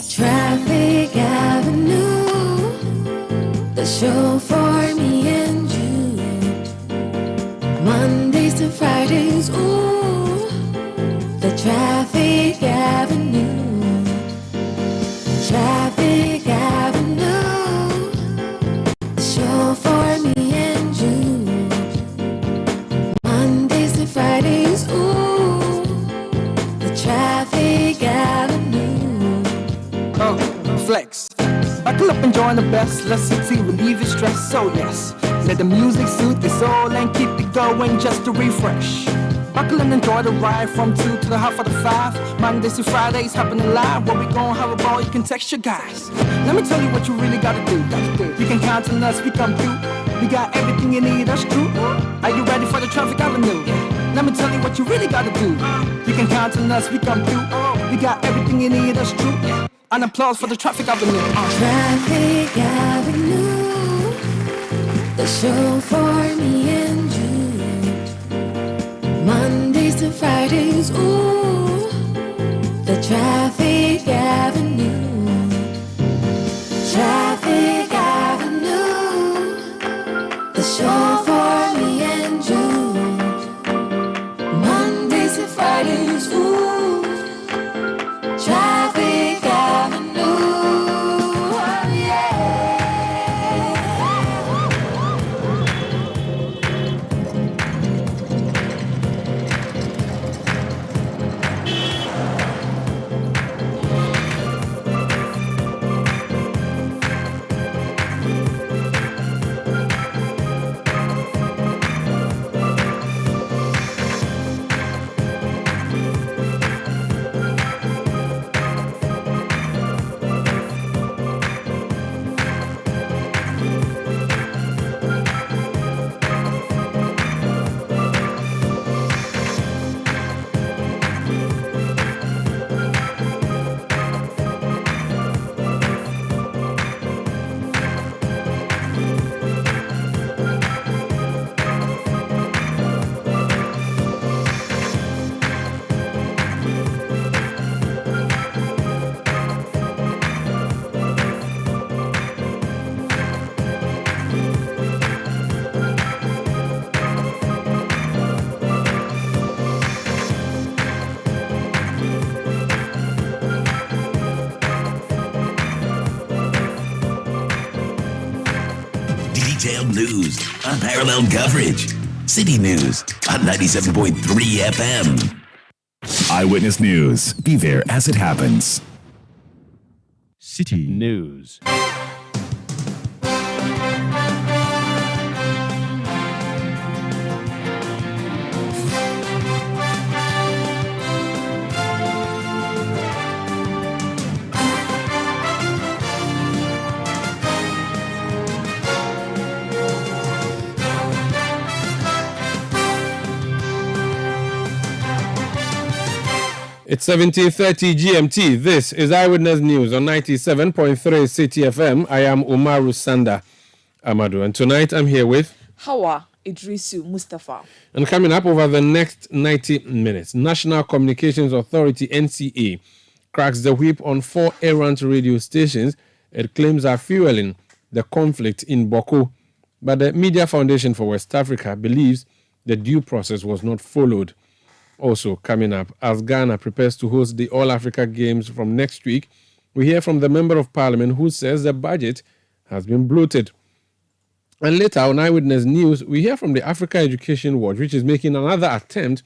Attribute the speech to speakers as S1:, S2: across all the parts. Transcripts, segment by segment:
S1: Traffic Avenue, the show for me and you. Mondays to Fridays, ooh, the Traffic Avenue. Traffic Avenue, the show for me and you. Mondays to Fridays, ooh, the Traffic Avenue.
S2: Flex. Buckle up and join the best. Let's succeed, relieve your stress. So yes, let the music soothe your soul and keep it going just to refresh. Buckle and enjoy the ride from 2 to the half of the 5. Mondays to Fridays happening live. Where we gon' have a ball, you can text your guys. Let me tell you what you really gotta do. You can count on us, we come through. We got everything you need, that's true. Are you ready for the Traffic Avenue? Let me tell you what you really gotta do. You can count on us, we come through. We got everything you need, that's true. An applause for the Traffic Avenue.
S1: Traffic Avenue, the show for me and you. Mondays to Fridays, ooh, the Traffic Avenue. Traffic Avenue, the show for me and you. Mondays to Fridays, ooh, Traffic Avenue, oh yeah.
S3: Detailed news, unparalleled coverage. City News on 97.3 FM.
S4: Eyewitness News. Be there as it happens.
S5: City News.
S6: It's 17:30 GMT. This is Eyewitness News on 97.3 Citi FM. I am Umaru Sanda Amadu, and tonight I'm here with
S7: Hawa Idrisu Mustafa.
S6: And coming up over the next 90 minutes, National Communications Authority (NCA) cracks the whip on 4 errant radio stations it claims are fueling the conflict in Boko. But the Media Foundation for West Africa believes the due process was not followed. Also coming up, as Ghana prepares to host the All-Africa Games from next week, we hear from the Member of Parliament who says the budget has been bloated. And later on Eyewitness News, we hear from the Africa Education Watch, which is making another attempt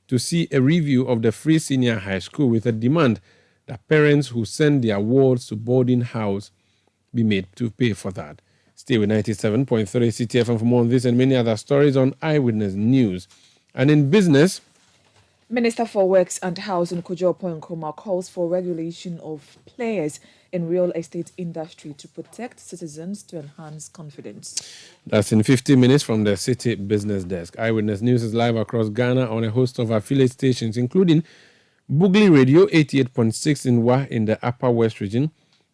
S6: to see a review of the free senior high school with a demand that parents who send their wards to boarding house be made to pay for that. Stay with 97.3 Citi FM for more on this and many other stories on Eyewitness News. And in business,
S7: Minister for Works and Housing Kojo Nkrumah calls for regulation of players in real estate industry to protect citizens to enhance confidence.
S6: That's in 50 minutes from the Citi Business Desk. Eyewitness News is live across Ghana on a host of affiliate stations, including Bugli Radio 88.6 in Wa in the Upper West region,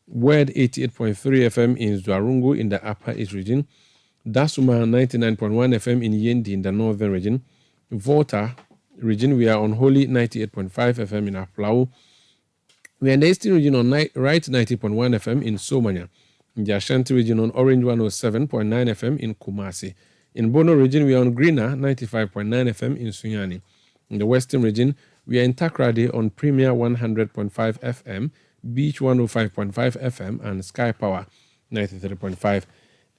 S6: Word 88.3 FM in Zwarungu in the Upper East region, Dasuma 99.1 FM in Yendi in the Northern region, Volta region, we are on Holy 98.5 FM in Aflao, We are in the Eastern region on Right 90.1 FM in Somanya. In the Ashanti region on Orange 107.9 FM in Kumasi. In Bono region, we are on Greener 95.9 FM in Sunyani. In the Western region, we are in Takrady on Premier 100.5 FM, Beach 105.5 FM, and Sky Power 93.5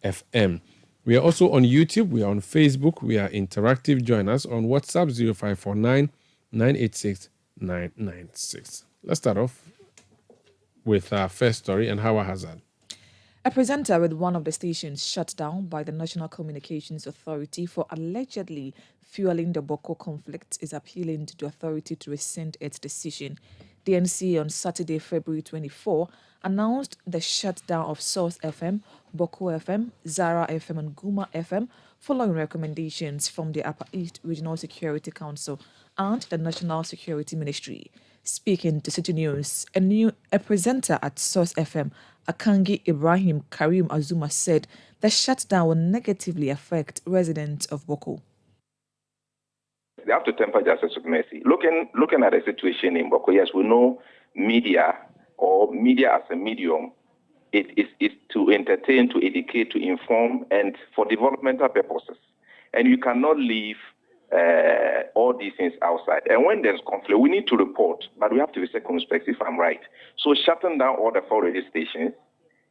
S6: FM. We are also on YouTube, we are on Facebook, we are interactive. Join us on WhatsApp 0549 986 996. Let's start off with our first story and Hawa Hazard.
S7: A presenter with one of the stations shut down by the National Communications Authority for allegedly fueling the Boko conflict is appealing to the authority to rescind its decision. The NCA on Saturday, February 24, announced the shutdown of Source FM, Boko FM, Zara FM, and Guma FM, following recommendations from the Upper East Regional Security Council and the National Security Ministry. Speaking to Citi News, a presenter at Source FM, Akangi Ibrahim Karim Azuma, said the shutdown will negatively affect residents of Boko.
S8: They have to temper justice with mercy. Looking at the situation in Boko, yes, we know media or media as a medium, it is to entertain, to educate, to inform, and for developmental purposes. And you cannot leave all these things outside. And when there's conflict, we need to report, but we have to be circumspect, if I'm right. So shutting down all the 4 radio stations,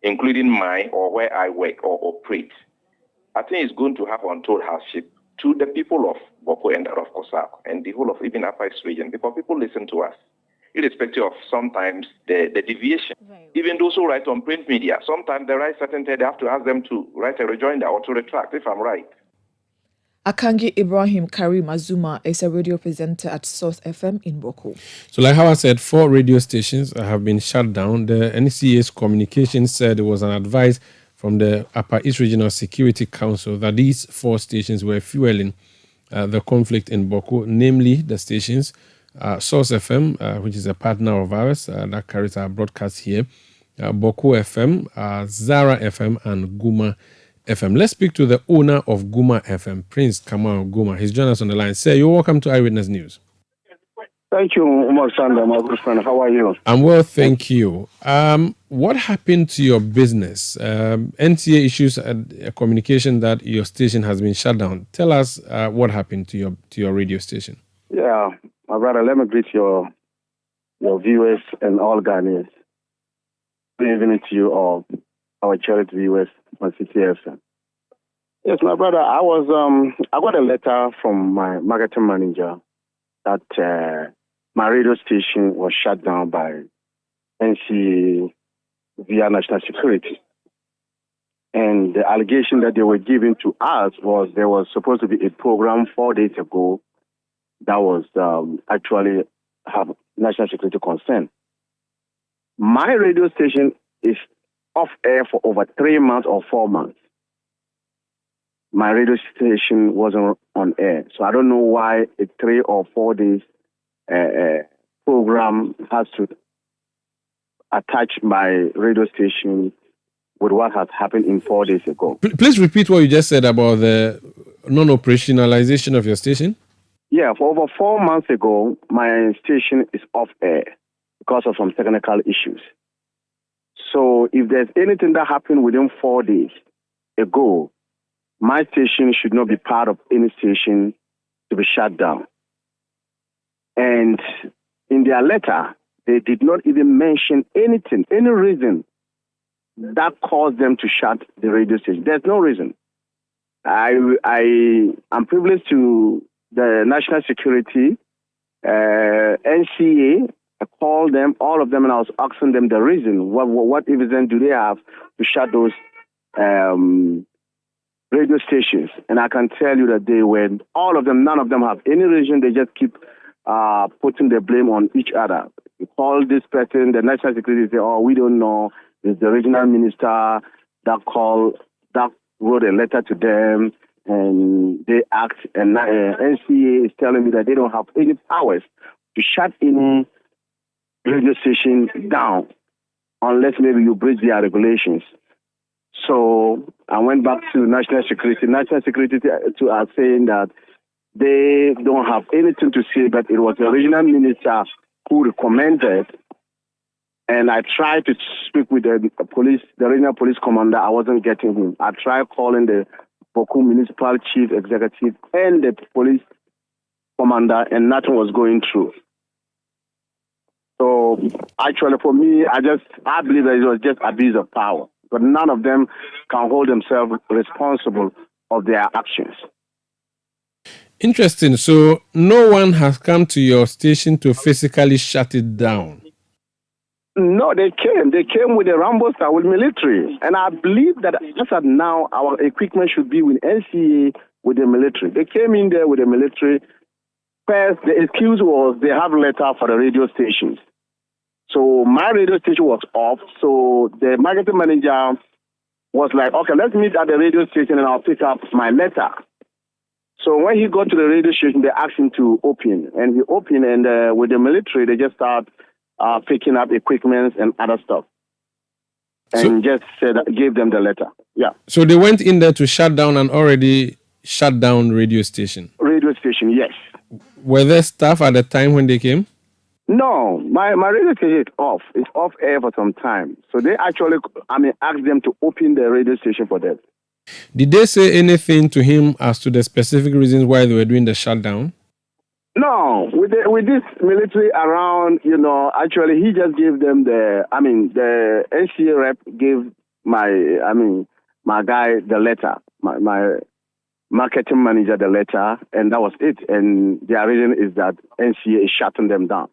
S8: including mine or where I work or operate, I think it's going to have untold hardship to the people of Boko and of Kosak and the whole of even Upper East region, because people listen to us, irrespective of sometimes the deviation. Right. Even those who write on print media, sometimes they write certain things, they have to ask them to write a rejoinder or to retract, if I'm right.
S7: Akangi Ibrahim Karim Azuma is a radio presenter at Source FM in Boko.
S6: So like how I said, 4 radio stations have been shut down. The NCA's communications said it was an advice from the Upper East Regional Security Council that these 4 stations were fueling the conflict in Boko, namely the stations Source FM, which is a partner of ours that carries our broadcast here, Boko FM, Zara FM, and Guma FM. Let's speak to the owner of Guma FM, Prince Kamal Guma. He's joined us on the line. Sir, you're welcome to Eyewitness News.
S9: Thank you, Umar Sanda, my good friend. How are you?
S6: I'm well, thank you. What happened to your business? NTA issues a communication that your station has been shut down. Tell us what happened to your radio station.
S9: Yeah, my brother, let me greet your viewers and all Ghanaians. Good evening to you all, our charity viewers on Citi FM. Yes, my brother, I got a letter from my marketing manager that my radio station was shut down by NCA via National Security. And the allegation that they were giving to us was there was supposed to be a program 4 days ago that was actually have national security concern. My radio station is off air for over 3 months or 4 months. My radio station wasn't on air. So I don't know why a 3 or 4 days program has to attach my radio station with what has happened in 4 days ago.
S6: Please repeat what you just said about the non-operationalization of your station.
S9: Yeah, for over 4 months ago, my station is off air because of some technical issues. So if there's anything that happened within 4 days ago, my station should not be part of any station to be shut down. And in their letter, they did not even mention anything, any reason that caused them to shut the radio station. There's no reason. I'm privileged to the National Security, NCA. I called them, all of them, and I was asking them the reason. What evidence do they have to shut those radio stations? And I can tell you that they were, all of them, none of them have any reason. They just keep putting the blame on each other. You call this person, the National Security, say, oh, we don't know. It's the regional minister that wrote a letter to them, and they act, and NCA is telling me that they don't have any powers to shut any radio station down unless maybe you breach their regulations. So I went back to National Security. National Security are saying that they don't have anything to say, but it was the regional minister who recommended And I tried to speak with the police, the regional police commander. I wasn't getting him. I tried calling the Boku municipal chief executive and the police commander, and nothing was going through. So actually, for me, I believe that it was just abuse of power. But none of them can hold themselves responsible of their actions.
S6: Interesting. So no one has come to your station to physically shut it down.
S9: No, they came. They came with a Rambo style with military. And I believe that as of now, our equipment should be with NCA with the military. They came in there with the military. First, the excuse was they have a letter for the radio stations. So my radio station was off. So the marketing manager was like, okay, let's meet at the radio station and I'll pick up my letter. So when he got to the radio station, they asked him to open. And he opened, and with the military, they just start picking up equipment and other stuff. And gave them the letter. Yeah.
S6: So they went in there to shut down an already shut down radio station?
S9: Radio station, yes.
S6: Were there staff at the time when they came?
S9: No, my radio station is off. It's off air for some time. So they actually, asked them to open the radio station for them.
S6: Did they say anything to him as to the specific reasons why they were doing the shutdown?
S9: No, with this military around, actually he just gave them the NCA rep gave my guy the letter, my marketing manager the letter, and that was it. And their reason is that NCA is shutting them down.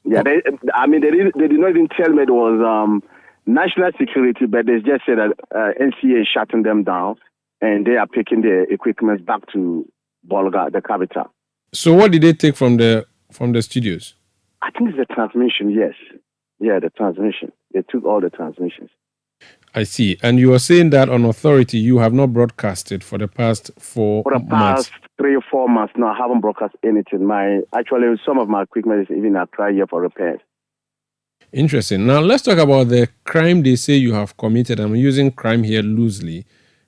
S9: Yeah, they did not even tell me it was national security, but they just said that NCA is shutting them down, and they are taking the equipment back to Bolga, the capital.
S6: So what did they take from the studios?
S9: I think it's the transmission, yes. Yeah, the transmission. They took all the transmissions.
S6: I see. And you were saying that on authority, you have not broadcasted for the past 4 months.
S9: For the past 3 or 4 months, no, I haven't broadcast anything. Some of my equipment is even Accra here for repairs.
S6: Interesting. Now, let's talk about the crime they say you have committed. I'm using crime here loosely.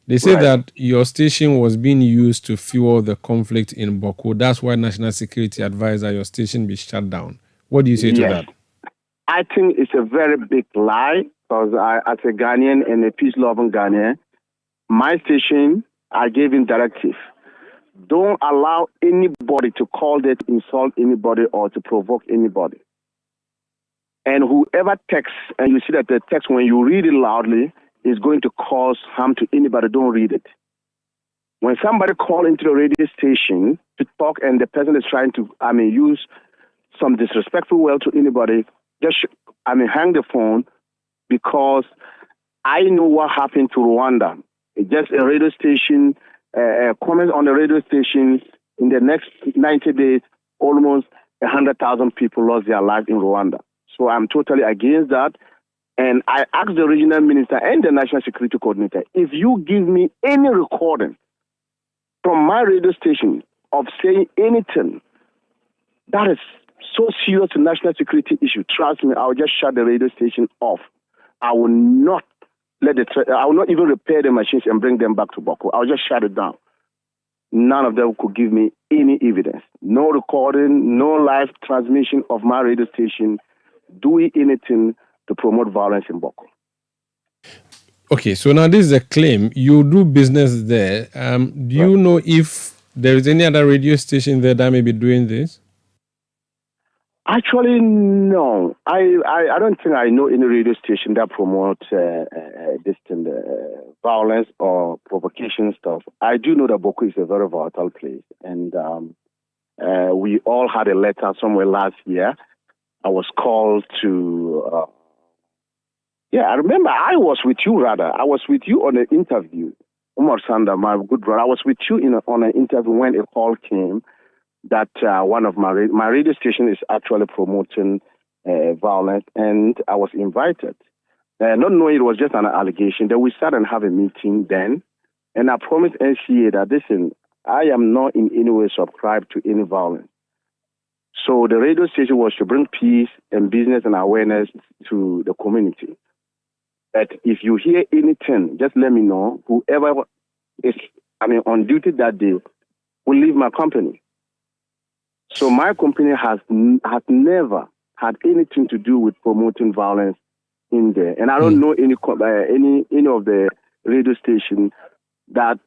S6: They say that your station was being used to fuel the conflict in Boko. That's why National Security advised that your station be shut down. What do you say to that?
S9: I think it's a very big lie, because as a Ghanaian and a peace-loving Ghanaian, my station, I gave him directive. Don't allow anybody to call that, insult anybody, or to provoke anybody. And whoever texts, and you see that the text, when you read it loudly, is going to cause harm to anybody. Don't read it. When somebody calls into the radio station to talk and the person is trying to, use some disrespectful word to anybody, just, hang the phone, because I know what happened to Rwanda. It's just a radio station, comment on the radio station, in the next 90 days, almost 100,000 people lost their lives in Rwanda. So I'm totally against that. And I asked the regional minister and the national security coordinator, if you give me any recording from my radio station of saying anything that is so serious to national security issue, trust me, I'll just shut the radio station off. I will not I will not even repair the machines and bring them back to Boko. I'll just shut it down. None of them could give me any evidence. No recording, no live transmission of my radio station doing anything to promote violence in Boko.
S6: Okay, so now this is a claim. You do business there. Do you know if there is any other radio station there that may be doing this?
S9: Actually, no. I don't think I know any radio station that promotes violence or provocation stuff. I do know that Boko is a very volatile place. And we all had a letter somewhere last year. I was called to... I remember I was with you, rather. I was with you on an interview. Umar Sanda, my good brother, I was with you on an interview when a call came that one of my radio station is actually promoting violence, and I was invited. Not knowing it was just an allegation, then we sat and have a meeting then, and I promised NCA that, listen, I am not in any way subscribed to any violence. So the radio station was to bring peace and business and awareness to the community. That if you hear anything, just let me know. Whoever is, on duty that day will leave my company. So my company has never had anything to do with promoting violence in there. And I don't know any of the radio stations that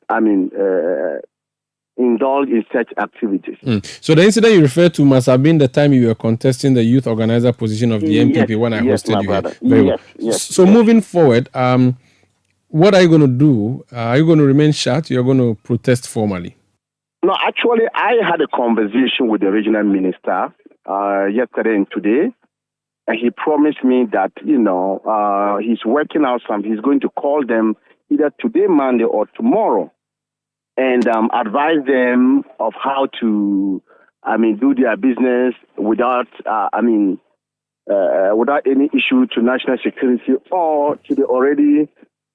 S9: indulge in such activities.
S6: So the incident you referred to must have been the time you were contesting the youth organizer position of the MPP when I hosted you here. Very well. So moving forward, what are you going to do? Are you going to remain shut? You're going to protest formally?
S9: No, actually, I had a conversation with the regional minister yesterday and today, and he promised me that, he's working out something. He's going to call them either today, Monday, or tomorrow, and advise them of how to, do their business without any issue to national security or to the already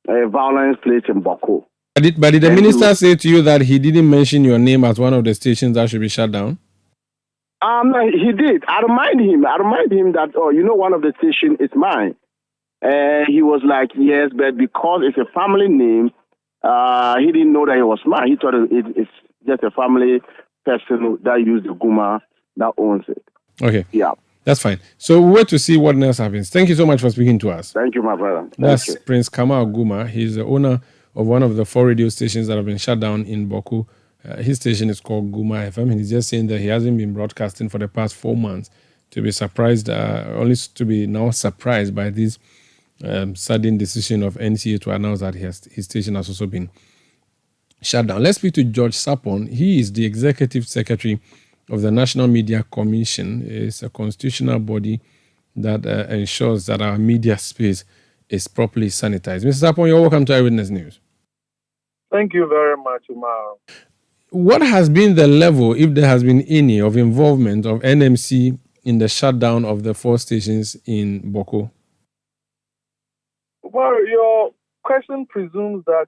S9: violence place in Boko.
S6: But did the minister say to you that he didn't mention your name as one of the stations that should be shut down?
S9: He did. I remind him that, one of the stations is mine. He was like, yes, but because it's a family name, he didn't know that it was mine. He thought it's just a family person that used the Guma that owns it.
S6: Okay.
S9: Yeah.
S6: That's fine. So we'll wait to see what else happens. Thank you so much for speaking to us.
S9: Thank you, my brother.
S6: That's Prince Kamal Guma. He's the owner of one of the 4 radio stations that have been shut down in Boku. His station is called Guma FM, and he's just saying that he hasn't been broadcasting for the past 4 months. To be surprised, only to be now surprised by this sudden decision of NCA to announce that his station has also been shut down. Let's speak to George Sapon. He is the executive secretary of the National Media Commission. It's a constitutional body that ensures that our media space is properly sanitized. Mr. Sapon, you're welcome to Eyewitness News.
S10: Thank you very much, Umar.
S6: What has been the level, if there has been any, of involvement of NMC in the shutdown of the 4 stations in Boko?
S10: Well, your question presumes that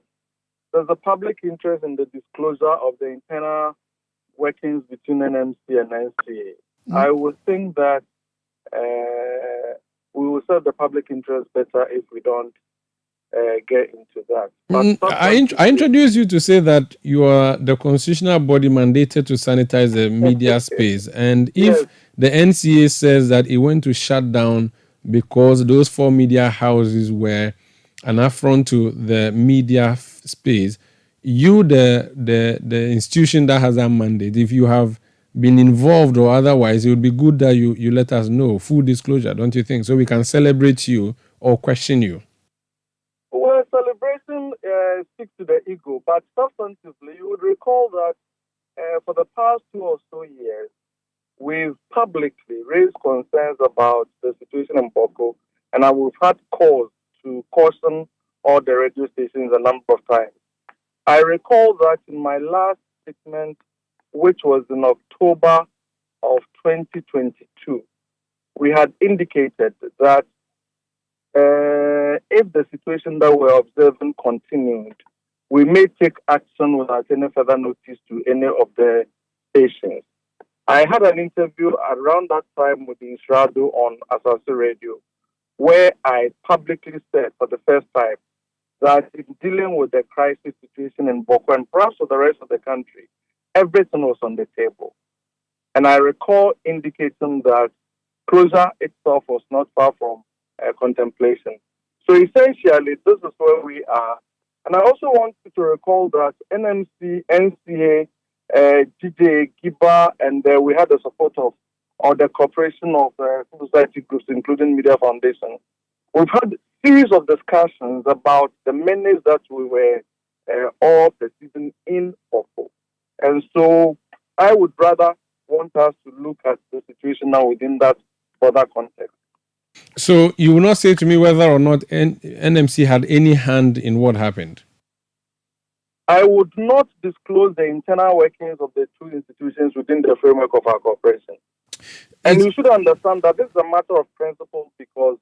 S10: there's a public interest in the disclosure of the internal workings between NMC and NCA. I would think that we will serve the public interest better if we don't get into that.
S6: I introduced you to say that you are the constitutional body mandated to sanitize the media space. And if the NCA says that it went to shut down because those 4 media houses were an affront to the media space, you, the institution that has that mandate, if you have been involved or otherwise, it would be good that you let us know. Full disclosure, don't you think? So we can celebrate you or question you.
S10: Well, celebration speaks to the ego, but substantively, you would recall that for the past 2 or so years, we've publicly raised concerns about the situation in Boko, and we've had cause to caution all the radio stations a number of times. I recall that in my last statement, which was in October of 2022, we had indicated that if the situation that we're observing continued, we may take action without any further notice to any of the stations. I had an interview around that time with the Insurado on Asase Radio, where I publicly said for the first time that in dealing with the crisis situation in Boko and perhaps for the rest of the country, everything was on the table. And I recall indicating that closure itself was not far from contemplation. So essentially, this is where we are. And I also want you to recall that NMC, NCA, DJ, GIBA, and we had the support of or the cooperation of civil society groups, including Media Foundation. We've had a series of discussions about the menace that we were all perceiving in Boko. And so I would rather want us to look at the situation now within that further context.
S6: So you will not say to me whether or not NMC had any hand in what happened?
S10: I would not disclose the internal workings of the 2 institutions within the framework of our cooperation. And you should understand that this is a matter of principle, because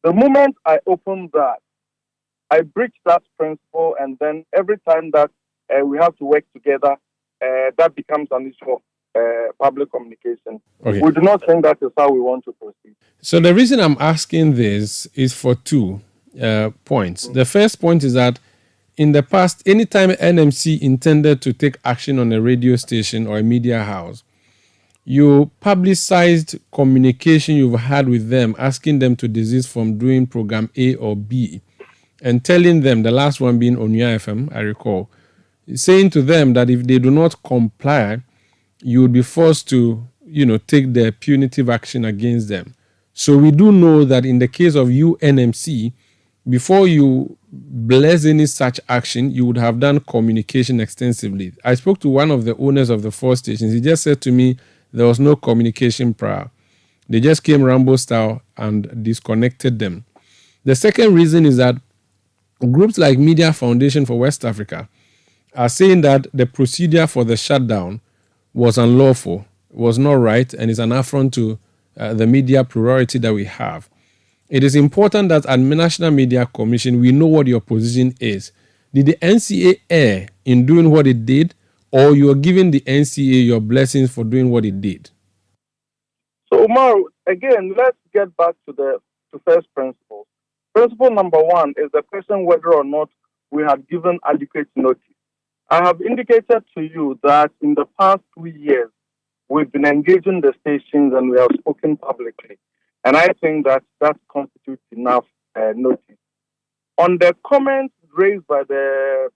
S10: the moment I open that, I breach that principle, and then every time that we have to work together, that becomes an issue of public communication.
S6: Okay.
S10: We do not think that is how we want to proceed.
S6: So the reason I'm asking this is for 2 points. The first point is that in the past, anytime NMC intended to take action on a radio station or a media house, You publicized communication you've had with them, asking them to desist from doing program A or B, and telling them, the last one being on FM, I recall, saying to them that if they do not comply, you would be forced to, take the punitive action against them. So we do know that in the case of UNMC, before you bless any such action, you would have done communication extensively. I spoke to one of the owners of the 4 stations. He just said to me there was no communication prior. They just came Rambo style and disconnected them. The second reason is that groups like Media Foundation for West Africa are saying that the procedure for the shutdown was unlawful, was not right, and is an affront to the media priority that we have. It is important that at National Media Commission, we know what your position is. Did the NCA err in doing what it did, or you are giving the NCA your blessings for doing what it did?
S10: So, Umar, again, let's get back to first principles. Principle number 1 is the question whether or not we have given adequate notice. I have indicated to you that in the past 2 years, we've been engaging the stations and we have spoken publicly. And I think that constitutes enough notice. On the comments raised by the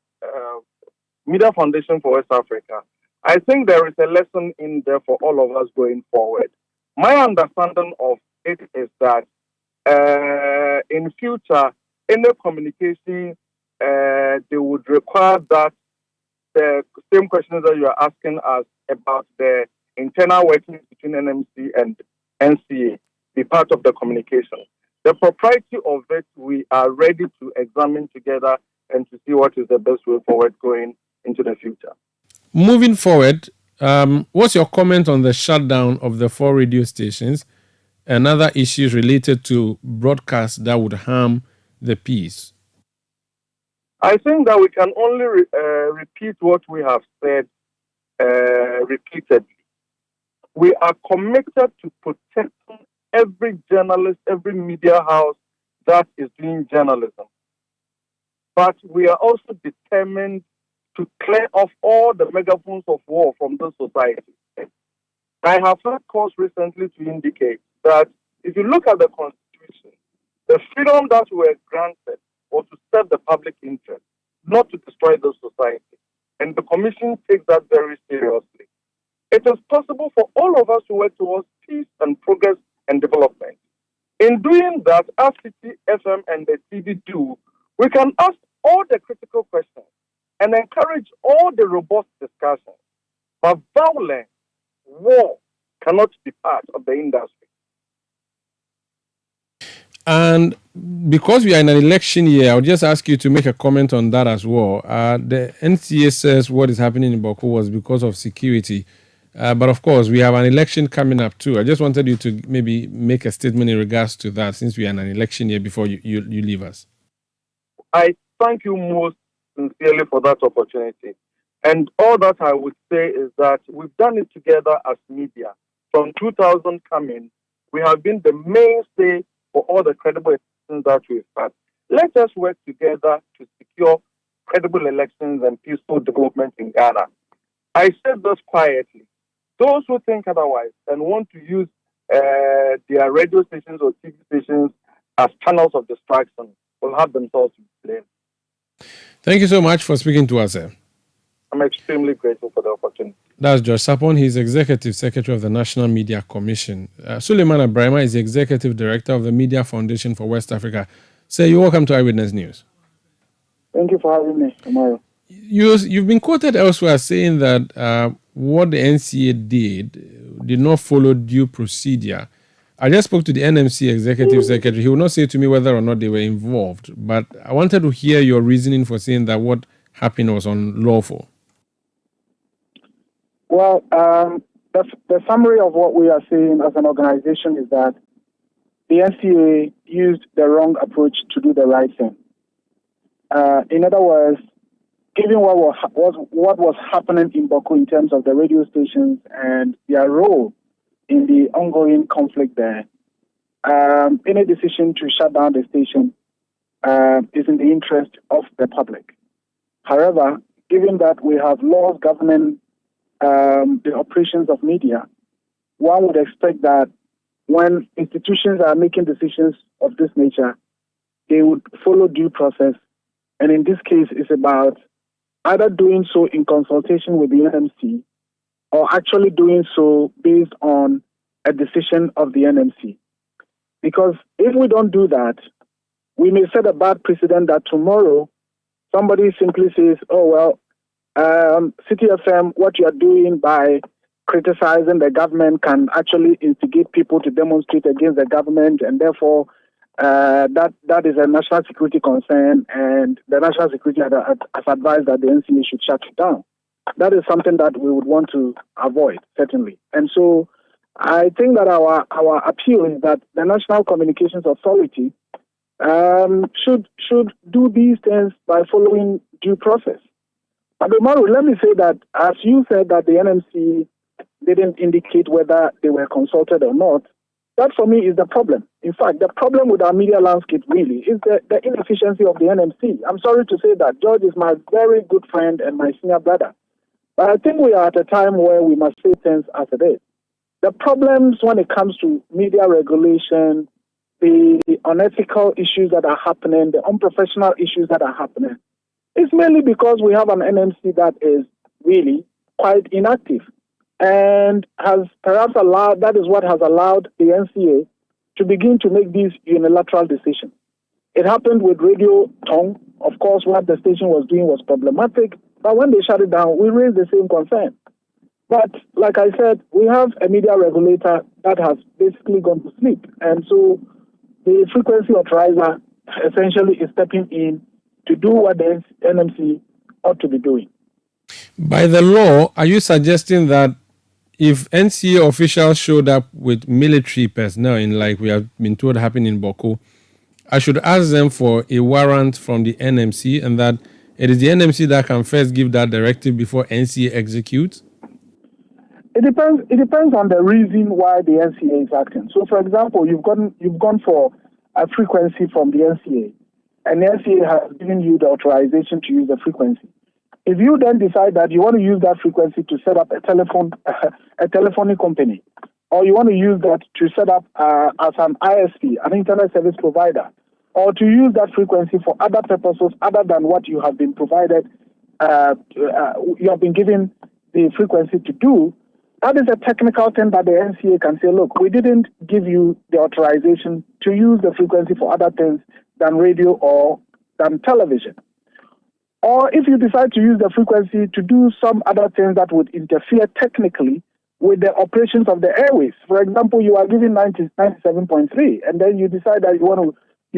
S10: Media Foundation for West Africa, I think there is a lesson in there for all of us going forward. My understanding of it is that in future, any communication, they would require that the same questions that you are asking us about the internal workings between NMC and NCA be part of the communication. The propriety of it, we are ready to examine together and to see what is the best way forward going into the future.
S6: Moving forward, what's your comment on the shutdown of the 4 radio stations and other issues related to broadcasts that would harm the peace?
S10: I think that we can only repeat what we have said repeatedly. We are committed to protecting every journalist, every media house that is doing journalism. But we are also determined to clear off all the megaphones of war from the society. I have heard calls recently to indicate that if you look at the Constitution, the freedom that we were granted was to serve the public interest, not to destroy the society. And the Commission takes that very seriously. It is possible for all of us to work towards peace and progress and development. In doing that, as Citi FM and the TV do, we can ask all the critical questions and encourage all the robust discussions. But violence, war, cannot be part of the industry.
S6: And because we are in an election year, I'll just ask you to make a comment on that as well. The NCA says what is happening in Boko was because of security. But of course, we have an election coming up too. I just wanted you to maybe make a statement in regards to that, since we are in an election year, before you leave us.
S10: I thank you most sincerely for that opportunity. And all that I would say is that we've done it together as media. From 2000 coming, we have been the mainstay for all the credible elections that we've had. Let us work together to secure credible elections and peaceful development in Ghana. I said this quietly. Those who think otherwise and want to use their radio stations or TV stations as channels of distraction will have themselves to blame.
S6: Thank you so much for speaking to us, sir.
S10: I'm extremely grateful for the opportunity.
S6: That's George Sapon. He's Executive Secretary of the National Media Commission. Suleiman Abrahima is the Executive Director of the Media Foundation for West Africa. Sir, you're welcome to Eyewitness News.
S11: Thank you for having me tomorrow.
S6: You've been quoted elsewhere saying that what the NCA did not follow due procedure. I just spoke to the NMC Executive Secretary. He will not say to me whether or not they were involved, but I wanted to hear your reasoning for saying that what happened was unlawful.
S11: Well, the summary of what we are seeing as an organization is that the NCA used the wrong approach to do the right thing. In other words, given what was happening in Boko in terms of the radio stations and their role in the ongoing conflict there, any decision to shut down the station is in the interest of the public. However, given that we have laws governing the operations of media, one would expect that when institutions are making decisions of this nature, they would follow due process. And in this case, it's about either doing so in consultation with the NMC or actually doing so based on a decision of the NMC. Because if we don't do that, we may set a bad precedent that tomorrow somebody simply says, oh, well, Citi FM, what you are doing by criticizing the government can actually instigate people to demonstrate against the government, and therefore that is a national security concern, and the national security has advised that the NCA should shut it down. That is something that we would want to avoid, certainly. And so I think that our appeal is that the National Communications Authority should do these things by following due process. But Umaru, let me say that, as you said that the NMC didn't indicate whether they were consulted or not, that for me is the problem. In fact, the problem with our media landscape really is the inefficiency of the NMC. I'm sorry to say that. George is my very good friend and my senior brother. But I think we are at a time where we must say things as it is. The problems when it comes to media regulation, the unethical issues that are happening, the unprofessional issues that are happening, it's mainly because we have an NMC that is really quite inactive and has perhaps allowed, that is what has allowed the NCA to begin to make these unilateral decisions. It happened with Radio Tong. Of course, what the station was doing was problematic, but when they shut it down, we raised the same concern. But like I said, we have a media regulator that has basically gone to sleep. And so the frequency authorizer essentially is stepping in to do what the NMC ought to be doing.
S6: By the law, are you suggesting that if NCA officials showed up with military personnel, in like we have been told happened in Boko, I should ask them for a warrant from the NMC, and that it is the NMC that can first give that directive before NCA executes?
S11: It depends on the reason why the NCA is acting. So, for example, you've gone for a frequency from the NCA, and the NCA has given you the authorization to use the frequency. If you then decide that you want to use that frequency to set up a telephony company, or you want to use that to set up as an ISP, an internet service provider, or to use that frequency for other purposes other than what you have been provided, you have been given the frequency to do, that is a technical thing that the NCA can say, look, we didn't give you the authorization to use the frequency for other things than radio or than television. Or if you decide to use the frequency to do some other things that would interfere technically with the operations of the airways. For example, you are given 97.3, and then you decide that you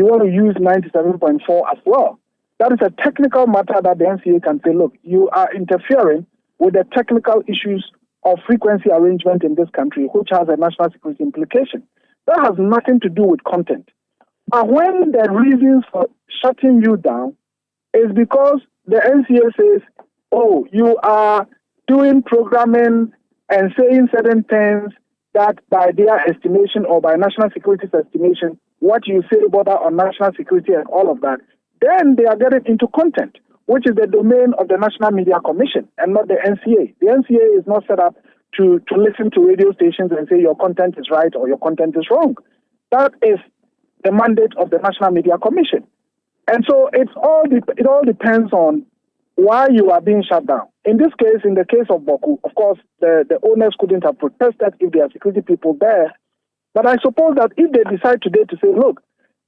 S11: want to use 97.4 as well. That is a technical matter that the NCA can say, look, you are interfering with the technical issues of frequency arrangement in this country, which has a national security implication. That has nothing to do with content. But when the reasons for shutting you down is because the NCA says, oh, you are doing programming and saying certain things that by their estimation or by national security's estimation, what you say border on national security and all of that, then they are getting into content, which is the domain of the National Media Commission and not the NCA. The NCA is not set up to listen to radio stations and say your content is right or your content is wrong. That is the mandate of the National Media Commission. And so it all depends on why you are being shut down. In this case, in the case of Boku, of course, the owners couldn't have protested if there are security people there. But I suppose that if they decide today to say, look,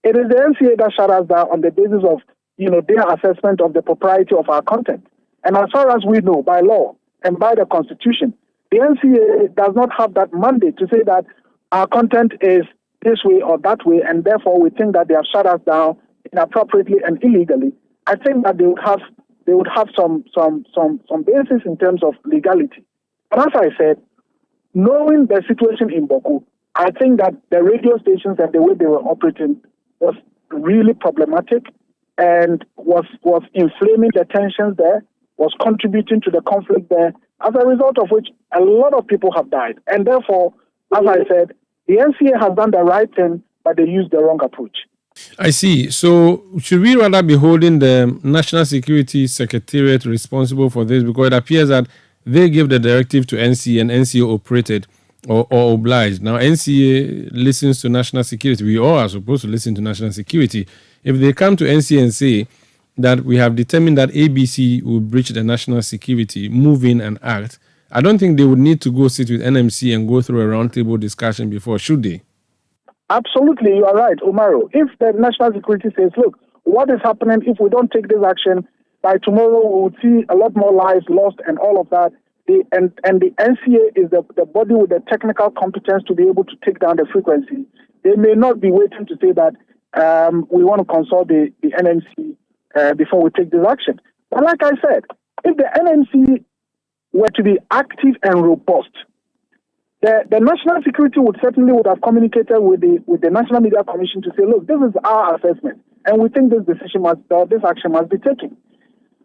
S11: it is the NCA that shut us down on the basis of their assessment of the propriety of our content. And as far as we know, by law and by the Constitution, the NCA does not have that mandate to say that our content is this way or that way, and therefore we think that they have shut us down inappropriately and illegally. I think that they would have some basis in terms of legality. But as I said, knowing the situation in Boku, I think that the radio stations and the way they were operating was really problematic and was inflaming the tensions there, was contributing to the conflict there, as a result of which a lot of people have died. And therefore, as I said, the NCA has done the right thing, but they used the wrong approach.
S6: I see. So should we rather be holding the National Security Secretariat responsible for this? Because it appears that they gave the directive to NCA and NCA operated. or obliged. Now, NCA listens to national security. We all are supposed to listen to national security. If they come to NCA and say that we have determined that ABC will breach the national security, move in and act, I don't think they would need to go sit with NMC and go through a roundtable discussion before, should they?
S11: Absolutely, you are right, Umaru. If the national security says, look, what is happening if we don't take this action, by tomorrow we will see a lot more lives lost and all of that. And the NCA is the body with the technical competence to be able to take down the frequency. They may not be waiting to say that we want to consult the NMC before we take this action. But like I said, if the NMC were to be active and robust, the national security would have communicated with the National Media Commission to say, look, this is our assessment, and we think this action must be taken.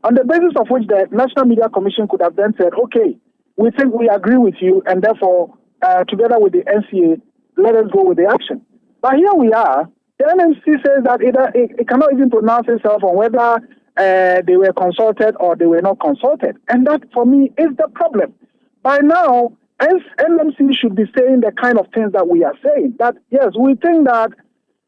S11: On the basis of which the National Media Commission could have then said, okay, we think we agree with you, and therefore, together with the NCA, let us go with the action. But here we are. The NMC says that it cannot even pronounce itself on whether they were consulted or they were not consulted. And that, for me, is the problem. By now, NMC should be saying the kind of things that we are saying. That, yes, we think that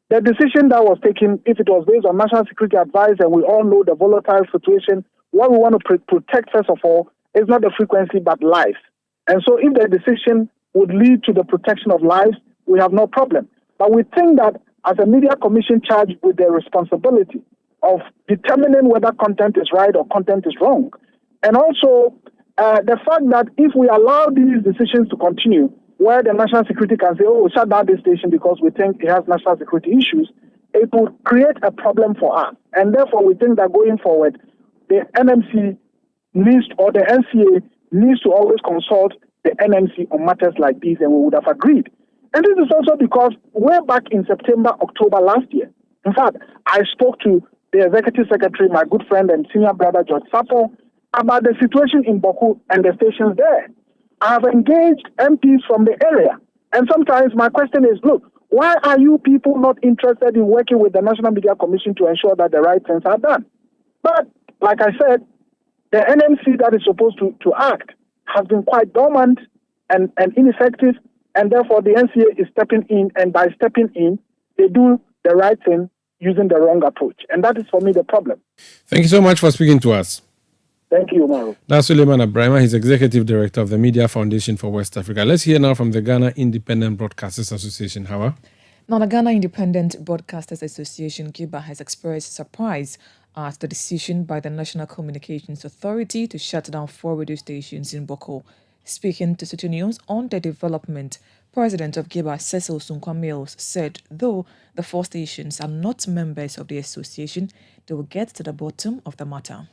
S11: the decision that was taken, if it was based on national security advice, and we all know the volatile situation, what we want to protect, first of all, is not the frequency, but lives. And so if the decision would lead to the protection of lives, we have no problem. But we think that as a media commission charged with the responsibility of determining whether content is right or content is wrong, and also the fact that if we allow these decisions to continue, where the national security can say, oh, we'll shut down this station because we think it has national security issues, it will create a problem for us. And therefore, we think that going forward, the NMC or the NCA needs to always consult the NMC on matters like these, and we would have agreed. And this is also because way back in September, October last year, in fact, I spoke to the executive secretary, my good friend and senior brother, George Sapo, about the situation in Boku and the stations there. I have engaged MPs from the area. And sometimes my question is, look, why are you people not interested in working with the National Media Commission to ensure that the right things are done? But, like I said, the NMC that is supposed to act has been quite dormant and ineffective, and therefore the NCA is stepping in, and by stepping in, they do the right thing using the wrong approach. And that is, for me, the problem.
S6: Thank you so much for speaking to us.
S11: Thank you, Umaru.
S6: That's Suleiman Abrahima. He's Executive Director of the Media Foundation for West Africa. Let's hear now from the Ghana Independent Broadcasters Association. Hawa?
S7: Now, the Ghana Independent Broadcasters Association, GIBA, has expressed surprise at the decision by the National Communications Authority to shut down 4 radio stations in Boko. Speaking to Citi News on the development, President of GIBA, Cecil Sunkwa Mills, said though the 4 stations are not members of the association, they will get to the bottom of the matter.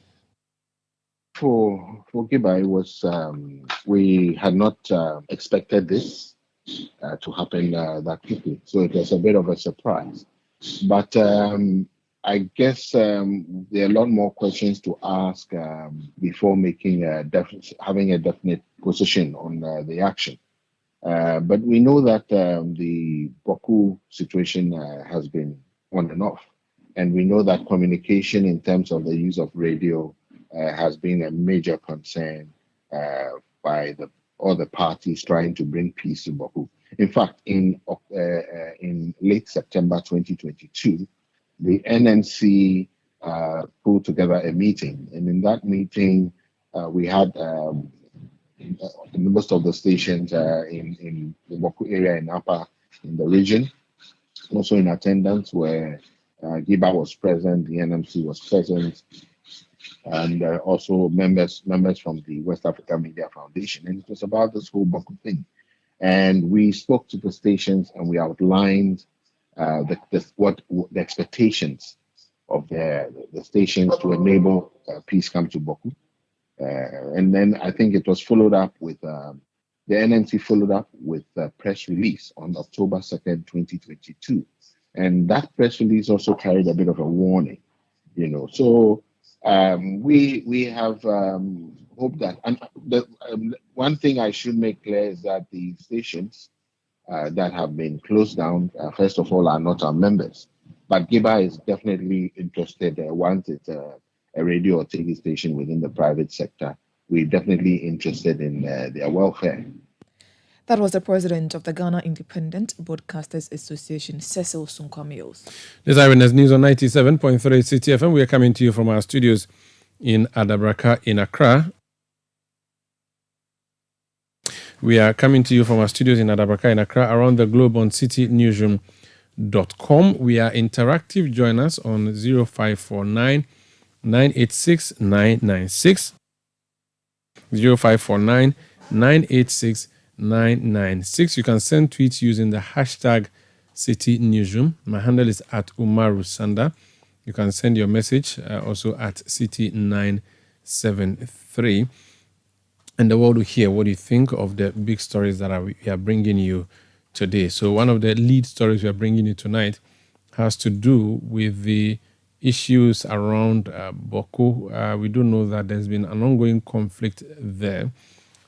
S12: For GIBA, it was we had not expected this to happen that quickly, so it was a bit of a surprise. But I guess there are a lot more questions to ask before making having a definite position on the action. But we know that the Boku situation has been on and off, and we know that communication in terms of the use of radio has been a major concern by all the parties trying to bring peace to Boku. In fact, in late September 2022, the NNC pulled together a meeting, and in that meeting, we had most of the stations in the Boku area in Upper in the region also in attendance, where GIBA was present, the NMC was present, and also members from the West Africa Media Foundation. And it was about this whole Boku thing. And we spoke to the stations, and we outlined what the expectations of the stations to enable peace come to Boku. And then I think it was followed up with the NNC followed up with a press release on October 2nd, 2022. And that press release also carried a bit of a warning, So we have hoped that, and the one thing I should make clear is that the stations that have been closed down, first of all, are not our members. But GIBA is definitely interested once it's a radio or TV station within the private sector. We're definitely interested in their welfare.
S7: That was the president of the Ghana Independent Broadcasters Association, Cecil Sunkwamios.
S6: This is Eyewitness News on 97.3 Citi FM. We are coming to you from our studios in Adabraka in Accra. We are coming to you from our studios in Adabraka in Accra, around the globe on citynewsroom.com. We are interactive. Join us on 0549 986 996. 0549 986 996. You can send tweets using the hashtag Citi Newsroom. My handle is at Umaru Sanda. You can send your message also at Citi973. And the world will hear what you think of the big stories that we are bringing you today. So one of the lead stories we are bringing you tonight has to do with the issues around Boko. We do know that there's been an ongoing conflict there.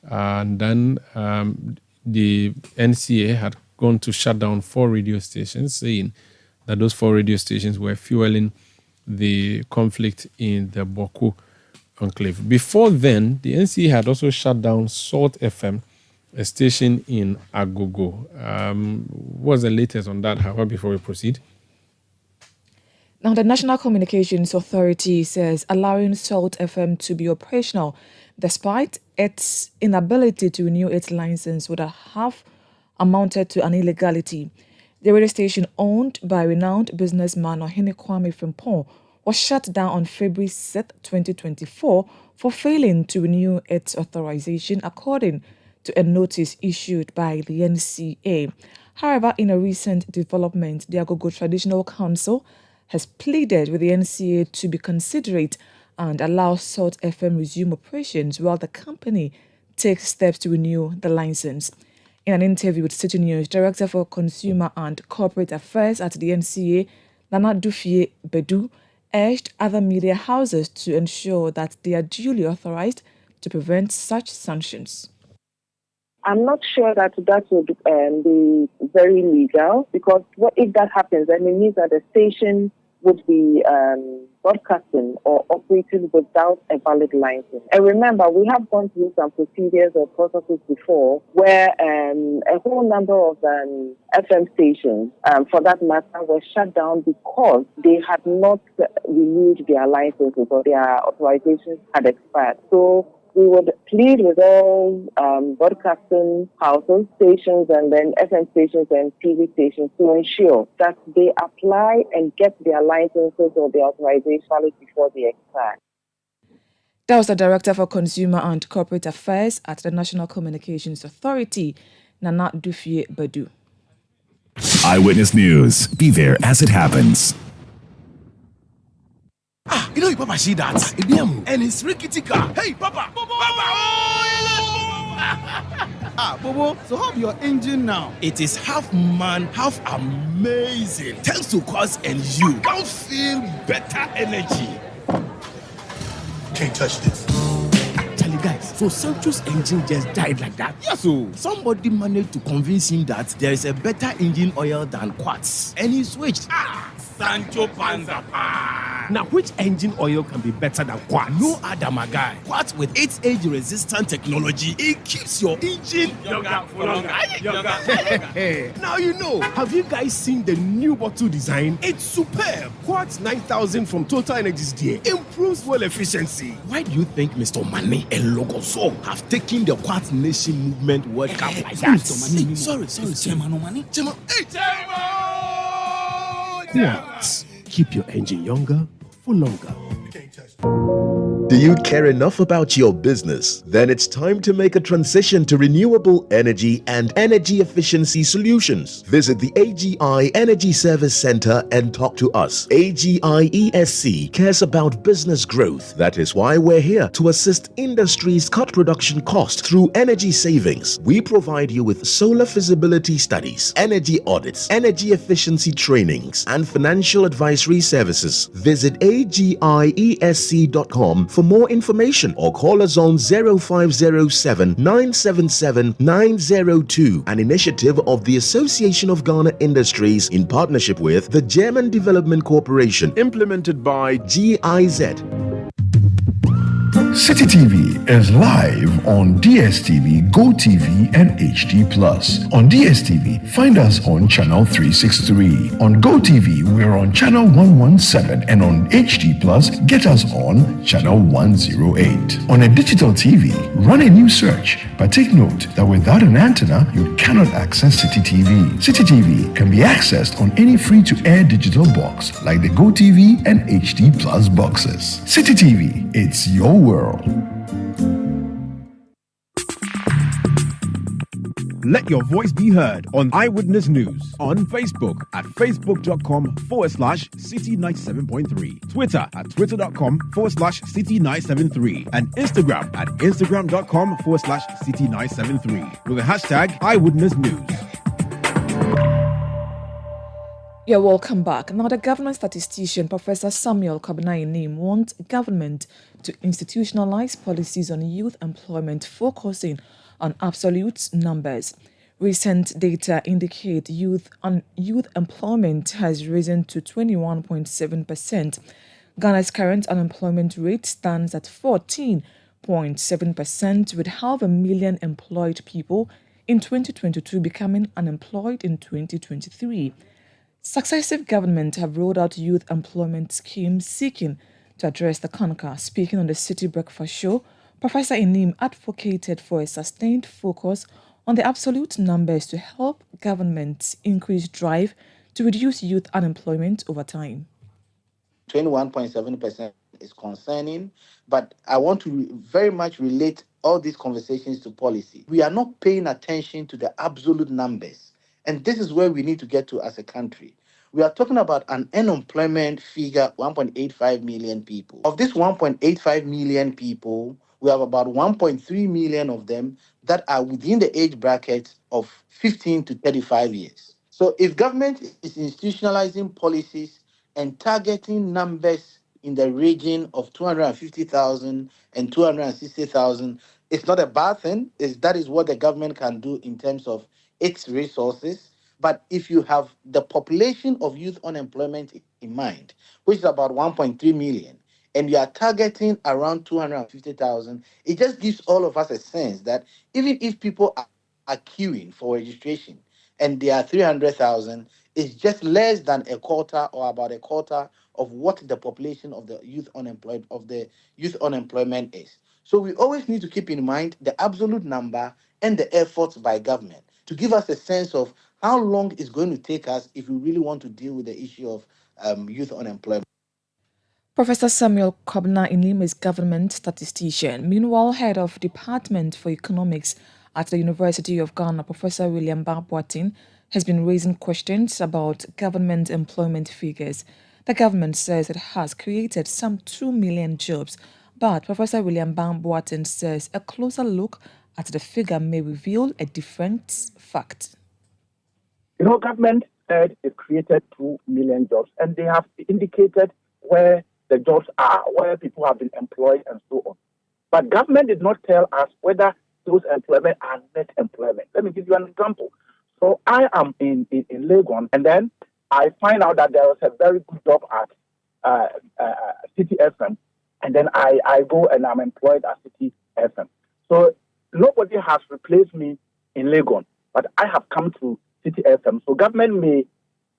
S6: And then the NCA had gone to shut down 4 radio stations, saying that those 4 radio stations were fueling the conflict in the Boko enclave. Before then, the NCA had also shut down Salt FM, a station in Agogo. What's the latest on that, however, before we proceed?
S7: Now, the National Communications Authority says allowing Salt FM to be operational despite its inability to renew its license would have amounted to an illegality. The radio station, owned by renowned businessman Ohene Kwame Frimpong, was shut down on February 6, 2024 for failing to renew its authorization, according to a notice issued by the NCA. However, in a recent development, the Agogo Traditional Council has pleaded with the NCA to be considerate and allow Salt FM resume operations while the company takes steps to renew the license. In an interview with Citi News, Director for Consumer and Corporate Affairs at the NCA, Nana Dufie Bedu, urged other media houses to ensure that they are duly authorized to prevent such sanctions.
S13: I'm not sure that would be very legal, because if that happens, then it means that the station would be broadcasting or operating without a valid license. And remember, we have gone through some procedures or processes before where a whole number of FM stations, for that matter, were shut down because they had not renewed their licenses or their authorizations had expired. So we would plead with all broadcasting houses, stations, and then FM stations and TV stations to ensure that they apply and get their licenses or their authorization valid before they expire.
S7: That was the Director for Consumer and Corporate Affairs at the National Communications Authority, Nana Dufie Badu.
S4: Eyewitness News. Be there as it happens.
S14: You know, Papa, see that? And it's rickety car. Hey, Papa!
S15: Bobo, so how's your engine now?
S14: It is half man, half amazing. Thanks to Cause and you can feel better energy. Can't touch this. Charlie, guys, so Sancho's engine just died like that?
S15: Yes, so
S14: somebody managed to convince him that there is a better engine oil than Quartz, and he switched.
S15: Sancho Panza. Now, which engine oil can be better than Quartz?
S14: No other, my guy. Quartz with its age-resistant technology, it keeps your engine younger for longer.
S15: Now you know. Have you guys seen the new bottle design? It's superb. Quartz 9000 from Total Energies there improves fuel efficiency.
S14: Why do you think Mr. Mane and Logoso have taken the Quartz Nation movement World Cup like that? Sorry. Chairman.
S15: Quartz. Keep your engine younger for longer.
S16: Do you care enough about your business? Then it's time to make a transition to renewable energy and energy efficiency solutions. Visit the AGI Energy Service Center and talk to us. AGI ESC cares about business growth. That is why we're here to assist industries cut production costs through energy savings. We provide you with solar feasibility studies, energy audits, energy efficiency trainings, and financial advisory services. Visit agiesc.com for more information or call us on 0507 977 902, an initiative of the Association of Ghana Industries in partnership with the German Development Corporation, implemented by GIZ.
S17: City TV is live on DSTV, GoTV, and HD+. On DSTV, find us on channel 363. On GoTV, we're on channel 117, and on HD+, get us on channel 108. On a digital TV, run a new search, but take note that without an antenna, you cannot access City TV. City TV can be accessed on any free-to-air digital box like the GoTV and HD+ boxes. City TV, it's your world.
S15: Let your voice be heard on Eyewitness News on Facebook at facebook.com/City97.3, Twitter at twitter.com/City973, and Instagram at instagram.com/City973 with the hashtag Eyewitness News.
S7: You're welcome back. Now, the government statistician, Professor Samuel Kobnai-Nim, wants government to institutionalize policies on youth employment, focusing on absolute numbers. Recent data indicate youth employment has risen to 21.7%. Ghana's current unemployment rate stands at 14.7%, with 500,000 employed people in 2022 becoming unemployed in 2023. Successive governments have rolled out youth employment schemes seeking to address the conquer. Speaking on the City Breakfast Show, Professor Inim advocated for a sustained focus on the absolute numbers to help governments increase drive to reduce youth unemployment over time.
S18: 21.7% is concerning, but I want to very much relate all these conversations to policy. We are not paying attention to the absolute numbers. And this is where we need to get to as a country. We are talking about an unemployment figure, 1.85 million people. Of this 1.85 million people, we have about 1.3 million of them that are within the age bracket of 15 to 35 years. So if government is institutionalizing policies and targeting numbers in the region of 250,000 and 260,000, it's not a bad thing. That is what the government can do in terms of its resources. But if you have the population of youth unemployment in mind, which is about 1.3 million, and you are targeting around 250,000, it just gives all of us a sense that even if people are queuing for registration and there are 300,000, it's just less than a quarter or about a quarter of what the population of the youth unemployment is. So we always need to keep in mind the absolute number and the efforts by government to give us a sense of how long it's going to take us if we really want to deal with the issue of youth unemployment.
S7: Professor Samuel Kobnai-Nim is government statistician. Meanwhile, head of Department for Economics at the University of Ghana, Professor William Barboatin, has been raising questions about government employment figures. The government says it has created some 2 million jobs, but Professor William Barboatin says a closer look at the figure may reveal a different fact.
S11: Government said it created 2 million jobs, and they have indicated where the jobs are, where people have been employed, and so on. But government did not tell us whether those employment are net employment. Let me give you an example. So I am in Legon, and then I find out that there was a very good job at Citi FM, and then I go and I'm employed at Citi FM. So nobody has replaced me in Legon, but I have come to Citi FM. So government may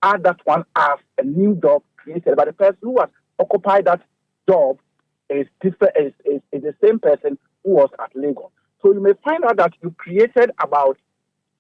S11: add that one as a new job created, but the person who has occupied that job is different, is the same person who was at Legon. So you may find out that you created about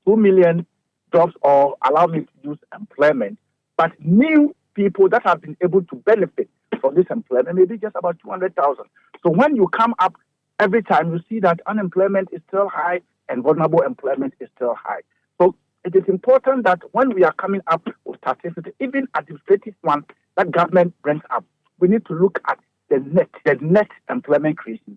S11: 2 million jobs, or allow me to use employment, but new people that have been able to benefit from this employment maybe just about 200,000. So when you come up every time, you see that unemployment is still high and vulnerable employment is still high. So it is important that when we are coming up with statistics, even administrative one that government brings up, we need to look at the net employment creation.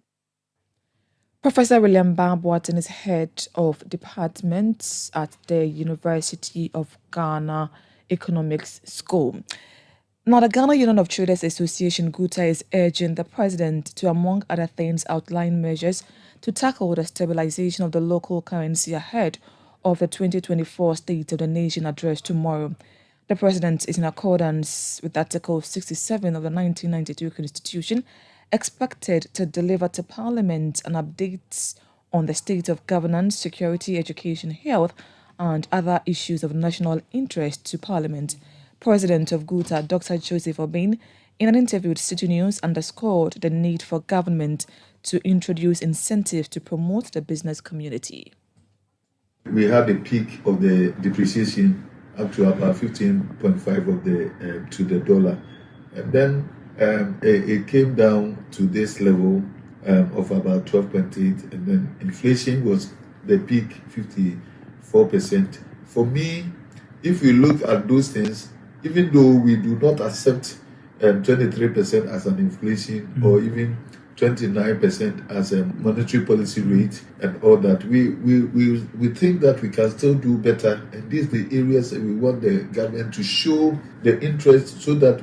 S7: Professor William Barboatin is head of departments at the University of Ghana Economics School. Now, the Ghana Union of Traders Association, GUTA, is urging the president to, among other things, outline measures to tackle the stabilization of the local currency ahead of the 2024 State of the Nation address tomorrow. The president is in accordance with Article 67 of the 1992 Constitution, expected to deliver to Parliament an update on the state of governance, security, education, health, and other issues of national interest to Parliament. President of GUTA, Dr. Joseph Obin, in an interview with Citi News, underscored the need for government to introduce incentives to promote the business community.
S19: We had a peak of the depreciation up to about 15.5 of the to the dollar, and then it came down to this level of about 12.8, and then inflation was the peak 54%. For me, if we look at those things, even though we do not accept 23% as an inflation or even 29% as a monetary policy rate and all that, we think that we can still do better, and these are the areas that we want the government to show the interest so that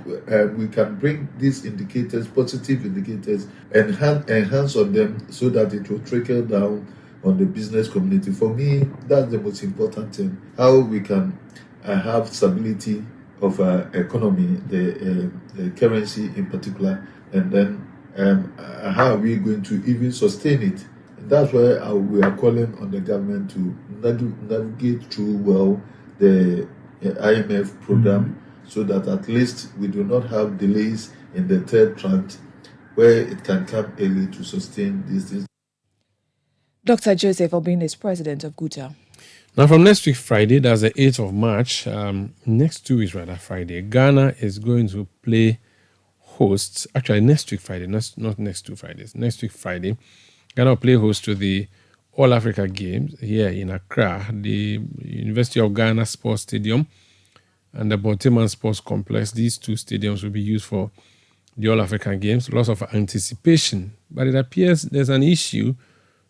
S19: we can bring these indicators, positive indicators, and enhance on them so that it will trickle down on the business community. For me, that's the most important thing, how we can have stability of our economy, the currency in particular, and then how are we going to even sustain it? And that's why we are calling on the government to navigate through well the IMF program, so that at least we do not have delays in the third tranche where it can come early to sustain these things.
S7: Dr. Joseph Obin is president of GUTA.
S6: Now, from next week, Friday, that's the 8th of March, next 2 weeks, rather, Friday, Ghana is going to play hosts. Actually, next week, Friday, not next 2 Fridays. Next week, Friday, Ghana will play host to the All Africa Games here in Accra, the University of Ghana Sports Stadium and the Bonteman Sports Complex. These two stadiums will be used for the All African Games. Lots of anticipation, but it appears there's an issue,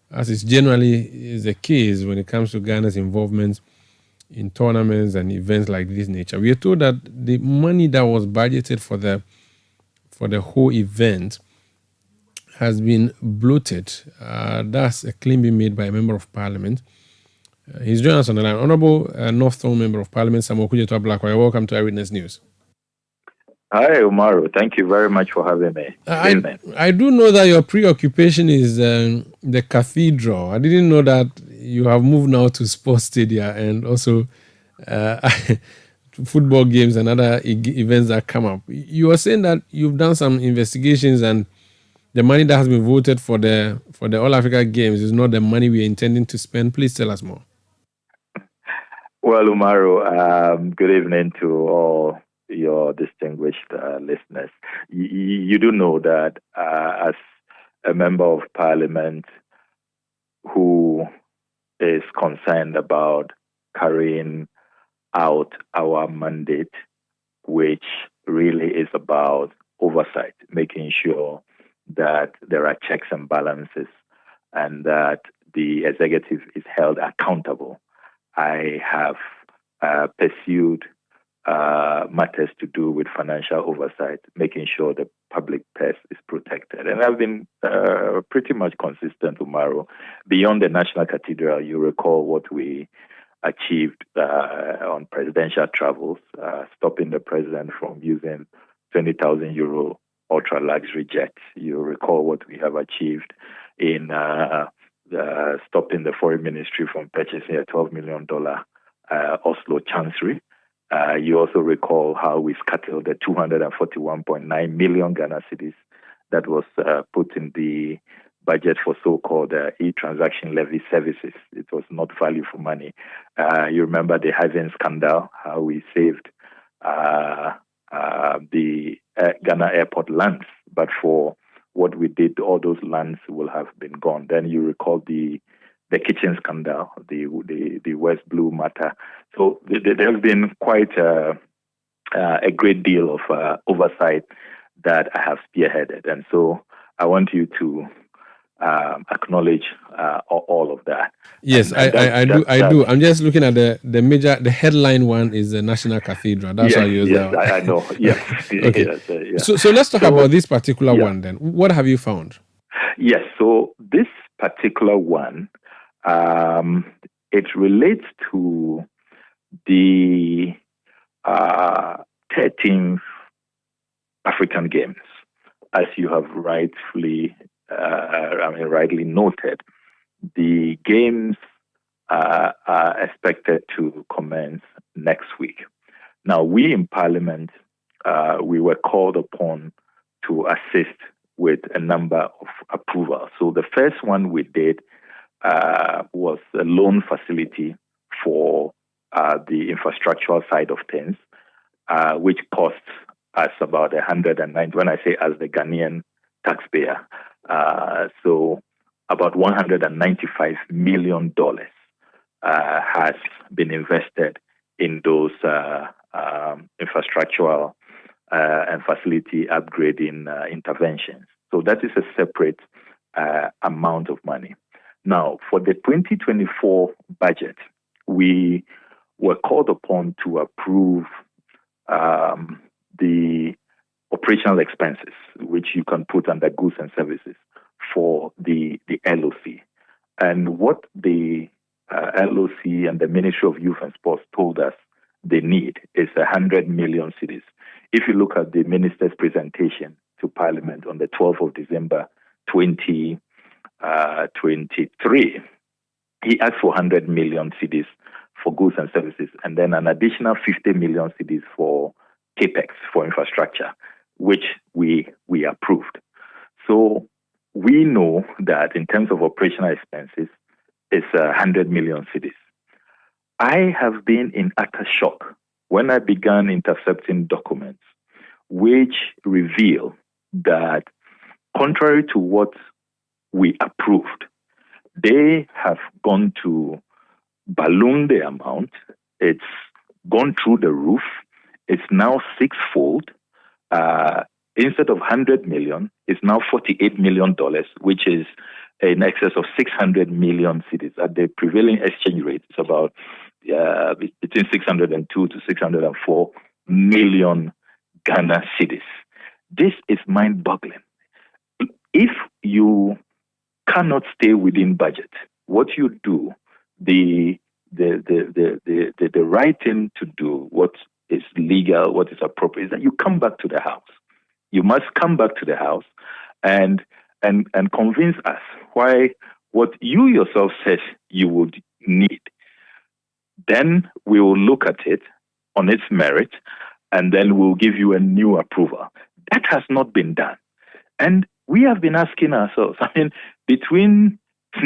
S6: as is generally is the case when it comes to Ghana's involvement in tournaments and events like this nature. We are told that the money that was budgeted for the whole event has been bloated. That's a claim being made by a member of parliament. He's joining us on the line. Honorable Northern Member of Parliament, Samuel Kujeto Blackwell. Welcome to Eyewitness News.
S20: Hi, Umaru. Thank you very much for having me.
S6: I do know that your preoccupation is the cathedral. I didn't know that you have moved now to sports stadia and also football games and other events that come up. You were saying that you've done some investigations and the money that has been voted for the All Africa Games is not the money we are intending to spend. Please tell us more.
S20: Well, Umaru, good evening to all your distinguished listeners. You do know that as a member of parliament who is concerned about carrying out our mandate, which really is about oversight, making sure that there are checks and balances and that the executive is held accountable, I have pursued matters to do with financial oversight, making sure the public purse is protected. And I've been pretty much consistent, Umaru. Beyond the National Cathedral, you recall what we achieved on presidential travels, stopping the president from using 20,000 euro ultra-luxury jets. You recall what we have achieved in stopping the foreign ministry from purchasing a $12 million Oslo Chancery. You also recall how we scuttled the 241.9 million Ghana cedis that was put in the budget for so-called e-transaction levy services. It was not value for money. You remember the Hyven scandal, how we saved the Ghana airport lands, but for what we did, all those lands will have been gone. Then you recall the kitchen scandal, the West Blue matter. So there has been quite a great deal of oversight that I have spearheaded, and so I want you to acknowledge all of that.
S6: Yes, I do. I'm just looking at the headline one is the National Cathedral. That's how you use that one.
S20: I know. Yes.
S6: Okay.
S20: Yes,
S6: So let's talk about this particular one then. What have you found?
S20: Yes. So this particular one, it relates to the 13th African Games. as you have rightly noted, the games are expected to commence next week. Now, we in Parliament, we were called upon to assist with a number of approvals. So the first one we did was a loan facility for the infrastructural side of things, which costs us about 190. When I say as the Ghanaian taxpayer, so about $195 million has been invested in those infrastructural and facility upgrading interventions. So that is a separate amount of money. Now, for the 2024 budget, we were called upon to approve the operational expenses, which you can put under goods and services for the LOC. And what the LOC and the Ministry of Youth and Sports told us they need is 100 million cedis. If you look at the minister's presentation to Parliament on the 12th of December 2023, he asked for 100 million cedis for goods and services, and then an additional 50 million cedis for capex, for infrastructure, which we approved. So we know that in terms of operational expenses, it's 100 million cedis. I have been in utter shock when I began intercepting documents which reveal that, contrary to what we approved, they have gone to balloon the amount. It's gone through the roof. It's now sixfold. Instead of 100 million, it's now $48 million, which is in excess of 600 million cedis. At the prevailing exchange rate, it's about between 602 to 604 million Ghana cedis. This is mind-boggling. If you cannot stay within budget, what you do, the right thing to do, what is legal, what is appropriate, is that you come back to the house. You must come back to the house and convince us why what you yourself said you would need. Then we will look at it on its merit, and then we'll give you a new approval. That has not been done. And we have been asking ourselves, between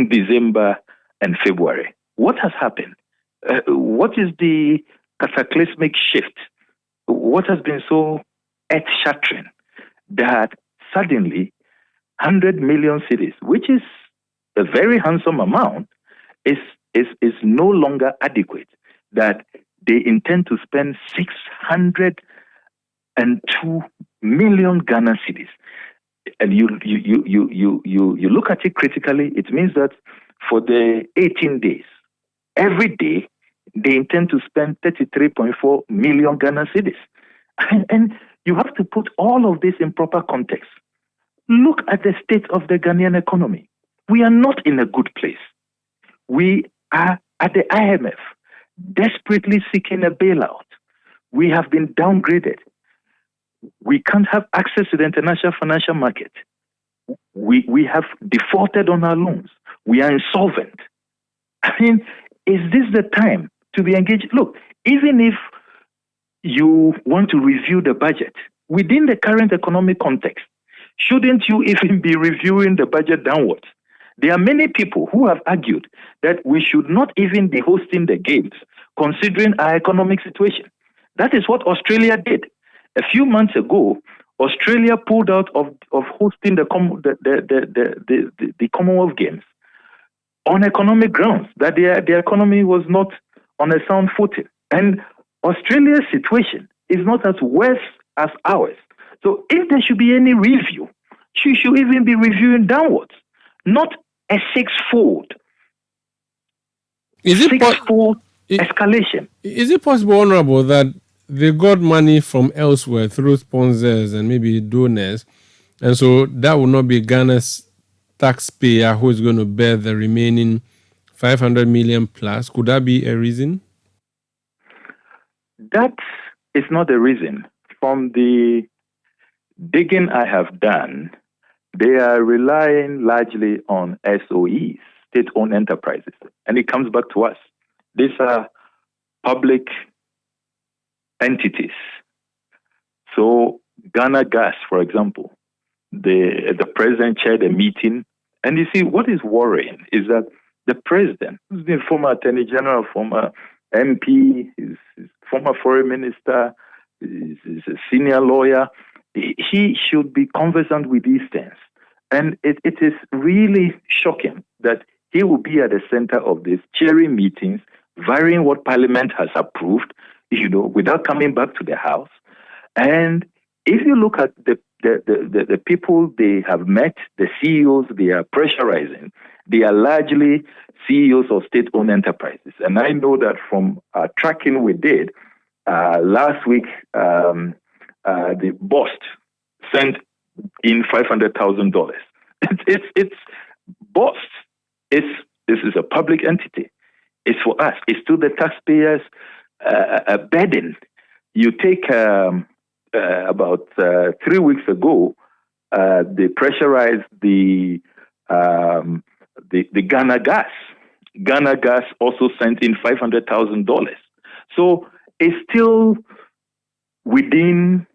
S20: December and February, what has happened? What is the cataclysmic shift? What has been so earth-shattering that suddenly 100 million cedis, which is a very handsome amount, is no longer adequate, that they intend to spend 602 million Ghana cedis. And you look at it critically, it means that for the 18 days, every day, they intend to spend 33.4 million Ghana cedis. And you have to put all of this in proper context. Look at the state of the Ghanaian economy. We are not in a good place. We are at the IMF, desperately seeking a bailout. We have been downgraded. We can't have access to the international financial market. We have defaulted on our loans. We are insolvent. Is this the time to be engaged? Look, even if you want to review the budget within the current economic context, shouldn't you even be reviewing the budget downwards? There are many people who have argued that we should not even be hosting the games, considering our economic situation. That is what Australia did. A few months ago, Australia pulled out of hosting the Commonwealth Games on economic grounds, that their economy was not on a sound footing. And Australia's situation is not as worse as ours. So if there should be any review, she should even be reviewing downwards, not a sixfold escalation.
S6: Is it possible, Honorable, that they got money from elsewhere through sponsors and maybe donors, and so that will not be Ghana's taxpayer who is going to bear the remaining 500 million plus? Could that be a reason?
S20: That is not a reason. From the digging I have done, they are relying largely on SOEs, state-owned enterprises. And it comes back to us. These are public entities. So Ghana Gas, for example, the president chaired a meeting. And you see, what is worrying is that the president, who's been former attorney general, former MP, is former foreign minister, is a senior lawyer, he should be conversant with these things. And it is really shocking that he will be at the center of this, chairing meetings, varying what Parliament has approved, without coming back to the House. And if you look at the people they have met, the CEOs they are pressurizing, they are largely CEOs of state-owned enterprises. And I know that from tracking we did last week, the boss sent in $500,000. It's boss. This is a public entity. It's for us. It's to the taxpayers a burden. You take about 3 weeks ago, they pressurized the Ghana Gas. Ghana Gas also sent in $500,000. So it's still within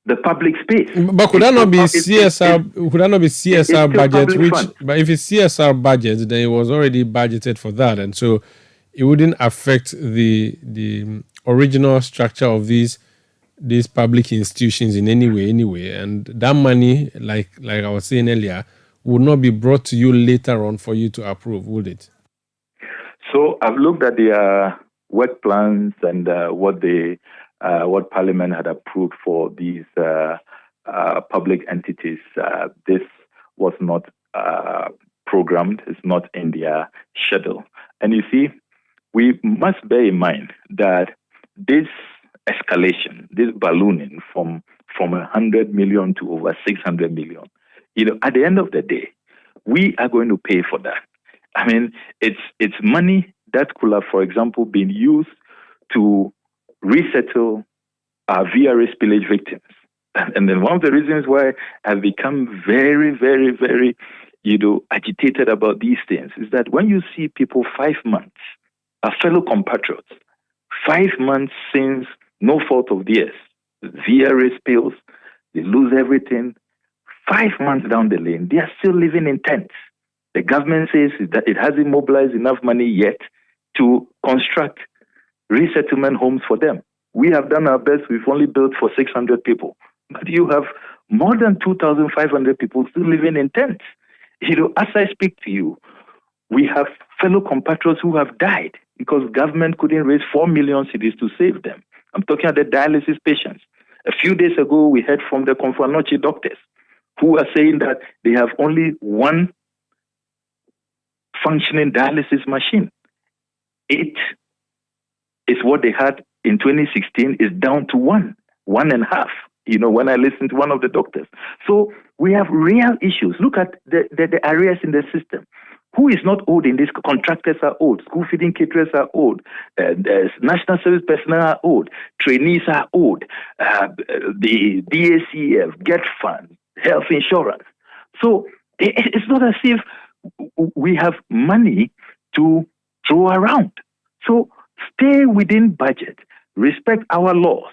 S20: the public space.
S6: But could that not be CSR? Could that not be CSR budget? But if it's CSR budget, then it was already budgeted for that, and so it wouldn't affect the original structure of these public institutions in any way. And that money, like I was saying earlier, would not be brought to you later on for you to approve, would it?
S20: So I've looked at their work plans and what Parliament had approved for these public entities. This was not programmed. It's not in their schedule. And you see, we must bear in mind that this escalation, this ballooning from 100 million to over 600 million, at the end of the day, we are going to pay for that. I mean, it's money that could have, for example, been used to resettle our VRA spillage victims. And then one of the reasons why I've become very, very, very, agitated about these things is that when you see people 5 months, our fellow compatriots, 5 months since no fault of theirs, VRA spills, they lose everything. 5 months down the lane, they are still living in tents. The government says that it hasn't mobilized enough money yet to construct resettlement homes for them. We have done our best. We've only built for 600 people. But you have more than 2,500 people still living in tents. As I speak to you, we have fellow compatriots who have died because government couldn't raise 4 million cedis to save them. I'm talking about the dialysis patients. A few days ago, we heard from the Confanochi doctors who are saying that they have only one functioning dialysis machine. It is what they had in 2016 is down to one and a half, when I listened to one of the doctors. So we have real issues. Look at the areas in the system. Who is not old in this? Contractors are old. School feeding caterers are old. National service personnel are old. Trainees are old. The DACF, Get Fund, health insurance. So it's not as if we have money to throw around. So stay within budget. Respect our laws.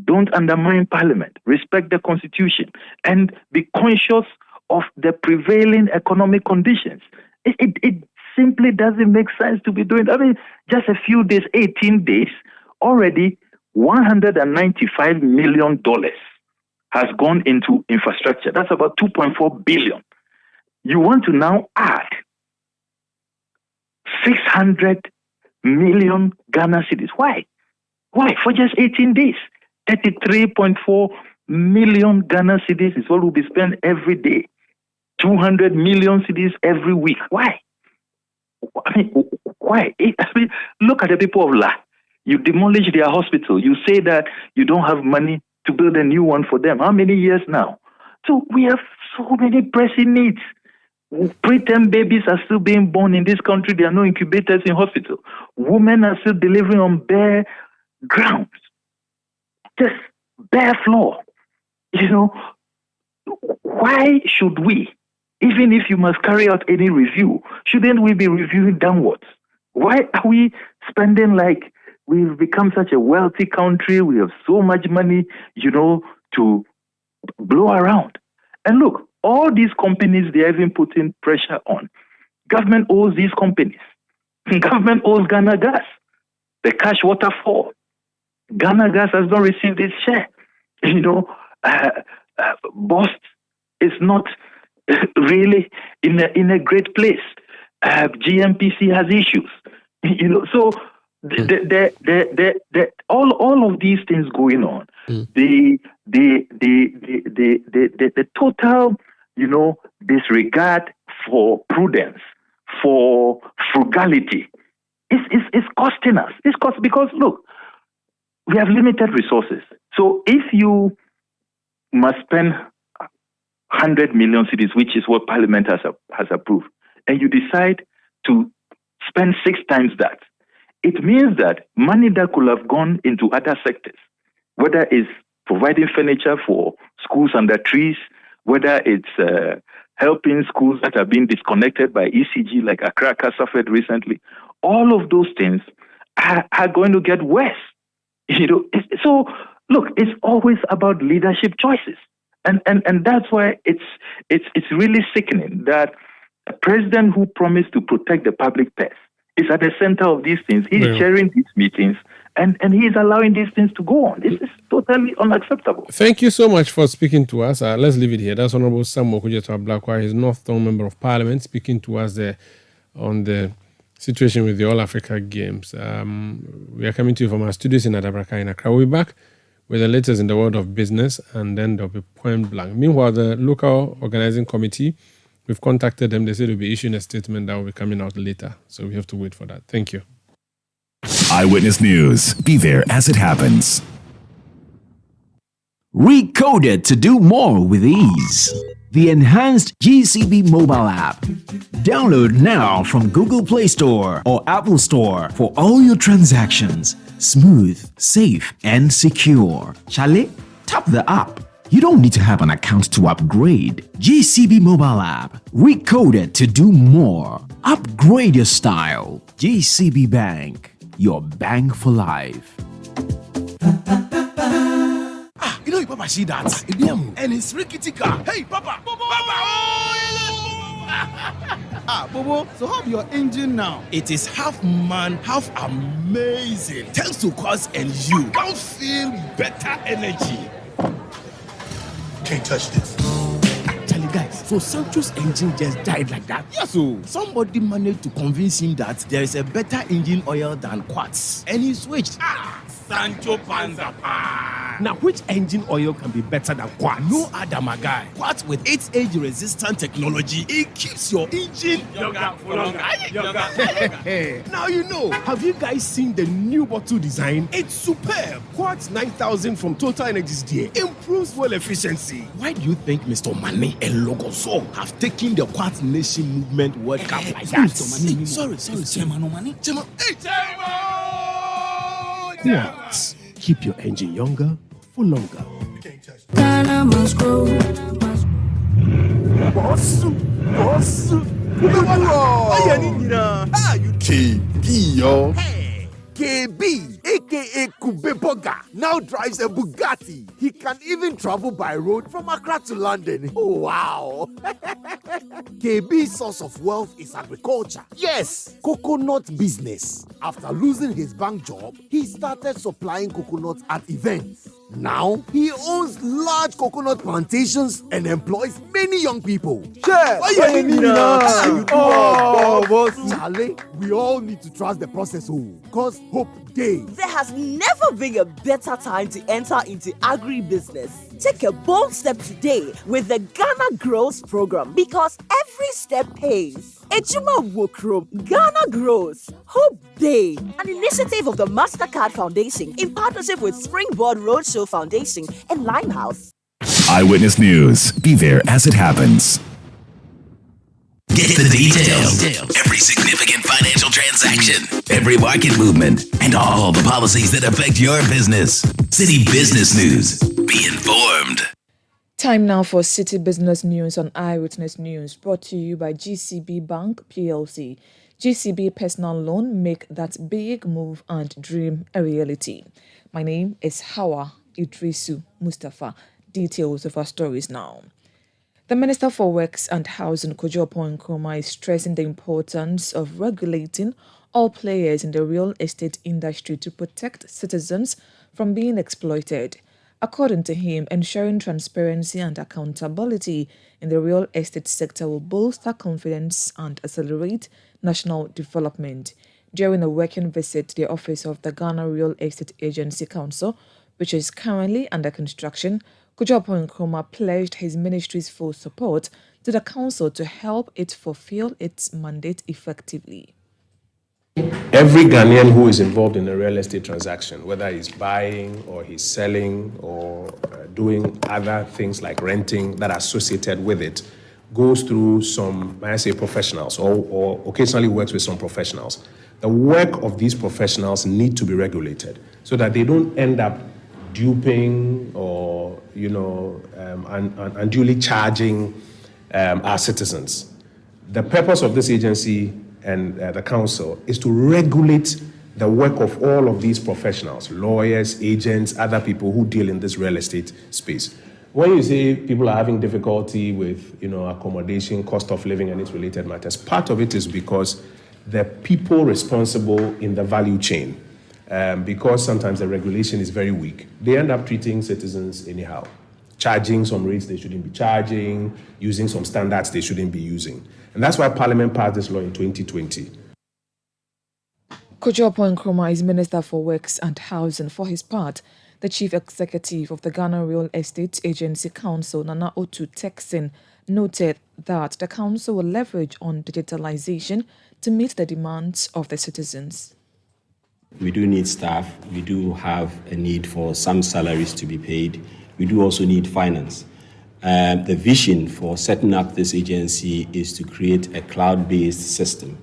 S20: Don't undermine Parliament. Respect the Constitution. And be conscious of the prevailing economic conditions. It simply doesn't make sense to be doing that. I mean, just a few days, 18 days, already $195 million has gone into infrastructure. That's about $2.4 billion. You want to now add 600 million Ghana cedis. Why? For just 18 days? 33.4 million Ghana cedis is what will be spent every day. 200 million cedis every week. Why? Why? Look at the people of La. You demolish their hospital. You say that you don't have money to build a new one for them. How many years now? So we have so many pressing needs. Preterm babies are still being born in this country. There are no incubators in hospital. Women are still delivering on bare grounds. Just bare floor. why should we, even if you must carry out any review, shouldn't we be reviewing downwards? Why are we spending like we've become such a wealthy country? We have so much money, to blow around. And look, all these companies, they're even putting pressure on. Government owes these companies. Government owes Ghana Gas, the cash waterfall. Ghana Gas has not received its share. Bost is not really in a great place. GMPC has issues. So all of these things going on. The total, disregard for prudence, for frugality, is costing us. It's cost because look, we have limited resources. So if you must spend 100 million cedis, which is what Parliament has approved, and you decide to spend 6 times that, it means that money that could have gone into other sectors, whether it's providing furniture for schools under trees, whether it's helping schools that are being disconnected by ECG, like Accra suffered recently, all of those things are going to get worse. So look, it's always about leadership choices, and that's why it's really sickening that a president who promised to protect the public purse is at the center of these things. He's chairing these meetings, and he's allowing these things to go on. This is totally unacceptable.
S6: Thank you so much for speaking to us. Let's leave it here. That's Honorable Sam Okudzeto Ablakwa. He's Northtown Member of Parliament, speaking to us there on the situation with the All Africa Games. We are coming to you from our studios in Adabraka in Accra. We'll be back with the latest in the world of business, and then there'll be point blank. Meanwhile, the local organizing committee, we've contacted them. They said they'll be issuing a statement that will be coming out later. So we have to wait for that. Thank you.
S4: Eyewitness News. Be there as it happens.
S21: Recoded to do more with ease. The enhanced GCB mobile app. Download now from Google Play Store or Apple Store for all your transactions. Smooth, safe, and secure. Chale, tap the app. You don't need to have an account to upgrade. GCB mobile app. Recoded to do more. Upgrade your style. GCB Bank. Your bank for life.
S14: You Papa, see that? And it's rickety car. Hey, Papa! Bobo, so how's your engine now? It is half man, half amazing. Thanks to Quartz and you can feel better energy. Can't touch this. Charlie, guys, so Sancho's engine just died like that? Yes, so somebody managed to convince him that there is a better engine oil than Quartz, and he switched. Sancho Panza. Now, which engine oil can be better than Quartz? No other, my guy. Quartz with its age-resistant technology, it keeps your engine younger for longer. Now you know. Have you guys seen the new bottle design? It's superb. Quartz 9000 from Total Energies there improves fuel efficiency. Why do you think Mr. Mane and Logoso have taken the Quartz Nation movement World Cup like that? Sorry, Chairman Mane. Chairman, hey, Chairman! Quartz. Keep your engine younger for longer.
S1: Ghana must grow.
S14: Boss. KB, yo. Hey, KB, aka Kubeboga, now drives a Bugatti. He can even travel by road from Accra to London. Oh, wow. KB's source of wealth is agriculture. Yes, coconut business. After losing his bank job, he started supplying coconuts at events. Now, he owns large coconut plantations and employs many young people. Charlie, we all need to trust the process, because hope day.
S22: There has never been a better time to enter into agribusiness. Take a bold step today with the Ghana Grows program, because every step pays. Ejuma Wokrom, Ghana Grows, Hope Day, an initiative of the MasterCard Foundation in partnership with Springboard Roadshow Foundation and Limehouse.
S4: Eyewitness News. Be there as it happens.
S3: Get the details. Every significant financial transaction, every market movement, and all the policies that affect your business. City Business News. Be informed.
S7: Time now for City Business News on Eyewitness News, brought to you by GCB Bank PLC. GCB Personal Loan, make that big move and dream a reality. My name is Hawa Idrisu Mustafa. Details of our stories now. The Minister for Works and Housing, Kojo Nkrumah, is stressing the importance of regulating all players in the real estate industry to protect citizens from being exploited. According to him, ensuring transparency and accountability in the real estate sector will bolster confidence and accelerate national development. During a working visit to the office of the Ghana Real Estate Agency Council, which is currently under construction, Kojo Nkrumah pledged his ministry's full support to the council to help it fulfill its mandate effectively.
S2: Every Ghanaian who is involved in a real estate transaction, whether he's buying or he's selling or doing other things like renting that are associated with it, goes through some, may I say, professionals or occasionally works with some professionals. The work of these professionals need to be regulated so that they don't end up duping or, unduly charging our citizens. The purpose of this agency and the council is to regulate the work of all of these professionals, lawyers, agents, other people who deal in this real estate space. When you say people are having difficulty with, accommodation, cost of living, and its related matters, part of it is because the people responsible in the value chain, because sometimes the regulation is very weak, they end up treating citizens anyhow, charging some rates they shouldn't be charging, using some standards they shouldn't be using. And that's why Parliament passed this law in 2020.
S7: Kojo Nkrumah is Minister for Works and Housing. For his part, the Chief Executive of the Ghana Real Estate Agency Council, Nana Otu Texin, noted that the council will leverage on digitalization to meet the demands of the citizens.
S5: We do need staff. We do have a need for some salaries to be paid. We do also need finance. The vision for setting up this agency is to create a cloud-based system,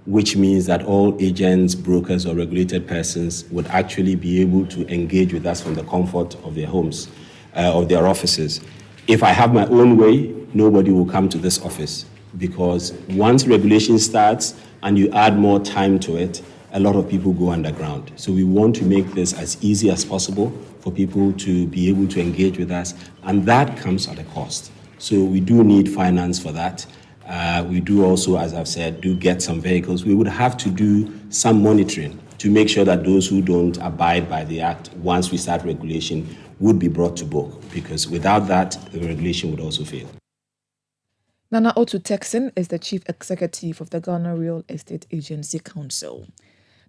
S5: which means that all agents, brokers, or regulated persons would actually be able to engage with us from the comfort of their homes, of their offices. If I have my own way, nobody will come to this office, because once regulation starts and you add more time to it, a lot of people go underground. So we want to make this as easy as possible for people to be able to engage with us, and that comes at a cost. So we do need finance for that. We do also, as I've said, do get some vehicles. We would have to do some monitoring to make sure that those who don't abide by the act, once we start regulation, would be brought to book, because without that, the regulation would also fail.
S7: Nana Otu Texin is the Chief Executive of the Ghana Real Estate Agency Council.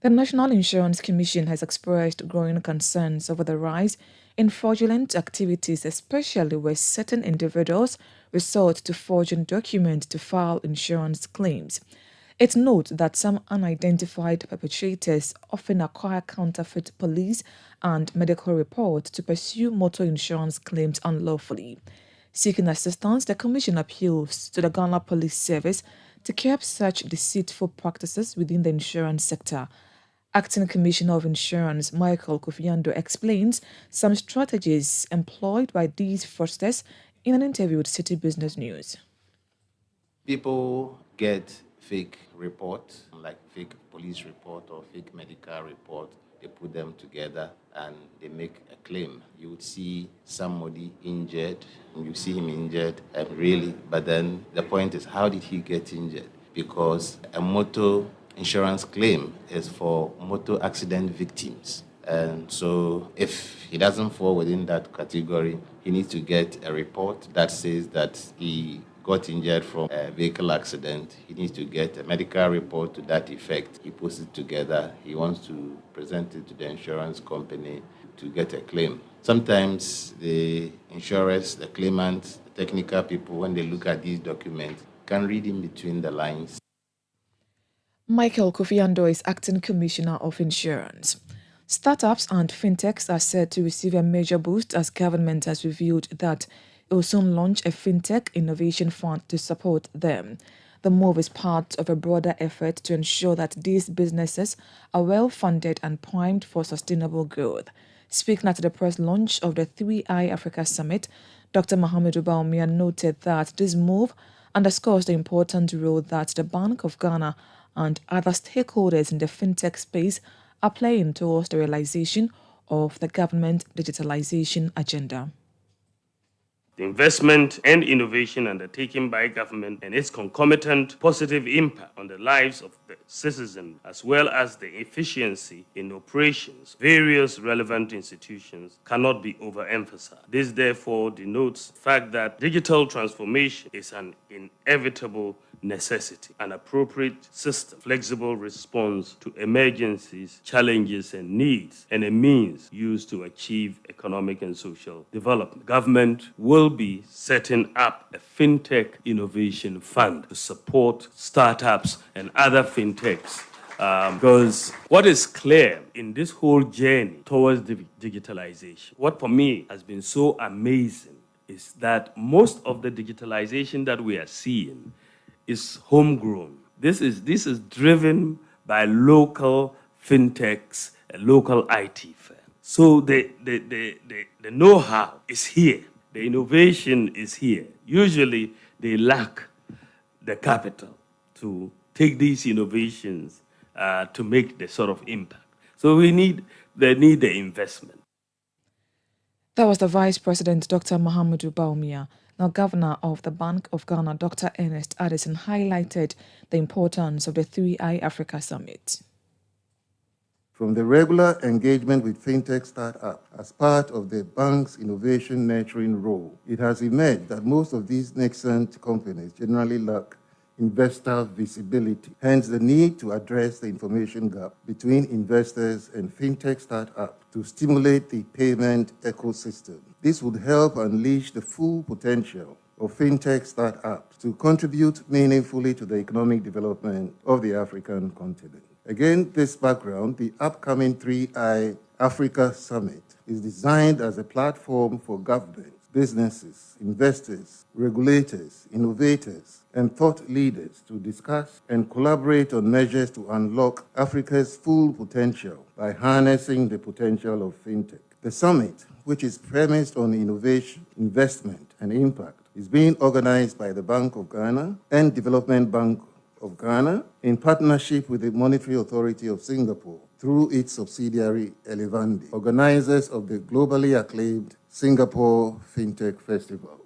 S7: The National Insurance Commission has expressed growing concerns over the rise in fraudulent activities, especially where certain individuals resort to forging documents to file insurance claims. It notes that some unidentified perpetrators often acquire counterfeit police and medical reports to pursue motor insurance claims unlawfully. Seeking assistance, the Commission appeals to the Ghana Police Service to curb such deceitful practices within the insurance sector. Acting Commissioner of Insurance Michael Kofiando explains some strategies employed by these fraudsters in an interview with City Business News.
S23: People get fake reports, like fake police report or fake medical report. They put them together and they make a claim. You would see somebody injured, and you see him injured, really, but then the point is, how did he get injured? Because a motor insurance claim is for motor accident victims. And so if he doesn't fall within that category, he needs to get a report that says that he got injured from a vehicle accident. He needs to get a medical report to that effect. He puts it together. He wants to present it to the insurance company to get a claim. Sometimes the insurers, the claimants, the technical people, when they look at these documents, can read in between the lines.
S7: Michael Kofiando is Acting Commissioner of Insurance. Startups and fintechs are said to receive a major boost as government has revealed that it will soon launch a fintech innovation fund to support them. The move is part of a broader effort to ensure that these businesses are well funded and primed for sustainable growth. Speaking at the press launch of the 3i Africa Summit, Dr. Mahamudu Bawumia noted that this move underscores the important role that the Bank of Ghana and other stakeholders in the fintech space are playing towards the realization of the government digitalization agenda.
S8: The investment and innovation undertaken by government and its concomitant positive impact on the lives of the citizen, as well as the efficiency in operations, various relevant institutions cannot be overemphasized. This therefore denotes the fact that digital transformation is an inevitable necessity, an appropriate system, flexible response to emergencies, challenges, and needs, and a means used to achieve economic and social development. Government will be setting up a fintech innovation fund to support startups and other fintechs. Because what is clear in this whole journey towards digitalization, what for me has been so amazing is that most of the digitalization that we are seeing is homegrown. This is driven by local fintechs and local IT firms. So the know-how is here. The innovation is here. Usually they lack the capital to take these innovations to make the sort of impact. So they need the investment.
S7: That was the Vice President, Dr. Mahamudu Bawumia. Now, Governor of the Bank of Ghana, Dr. Ernest Addison, highlighted the importance of the 3i Africa Summit.
S9: From the regular engagement with fintech startups as part of the bank's innovation nurturing role, it has emerged that most of these nascent companies generally lack investor visibility, hence the need to address the information gap between investors and fintech startups to stimulate the payment ecosystem. This would help unleash the full potential of fintech startups to contribute meaningfully to the economic development of the African continent. Against this background, the upcoming 3i Africa Summit is designed as a platform for governments, businesses, investors, regulators, innovators, and thought leaders to discuss and collaborate on measures to unlock Africa's full potential by harnessing the potential of fintech. The summit, which is premised on innovation, investment, and impact, is being organized by the Bank of Ghana and Development Bank of Ghana in partnership with the Monetary Authority of Singapore through its subsidiary Elevandi, organizers of the globally acclaimed Singapore FinTech Festival.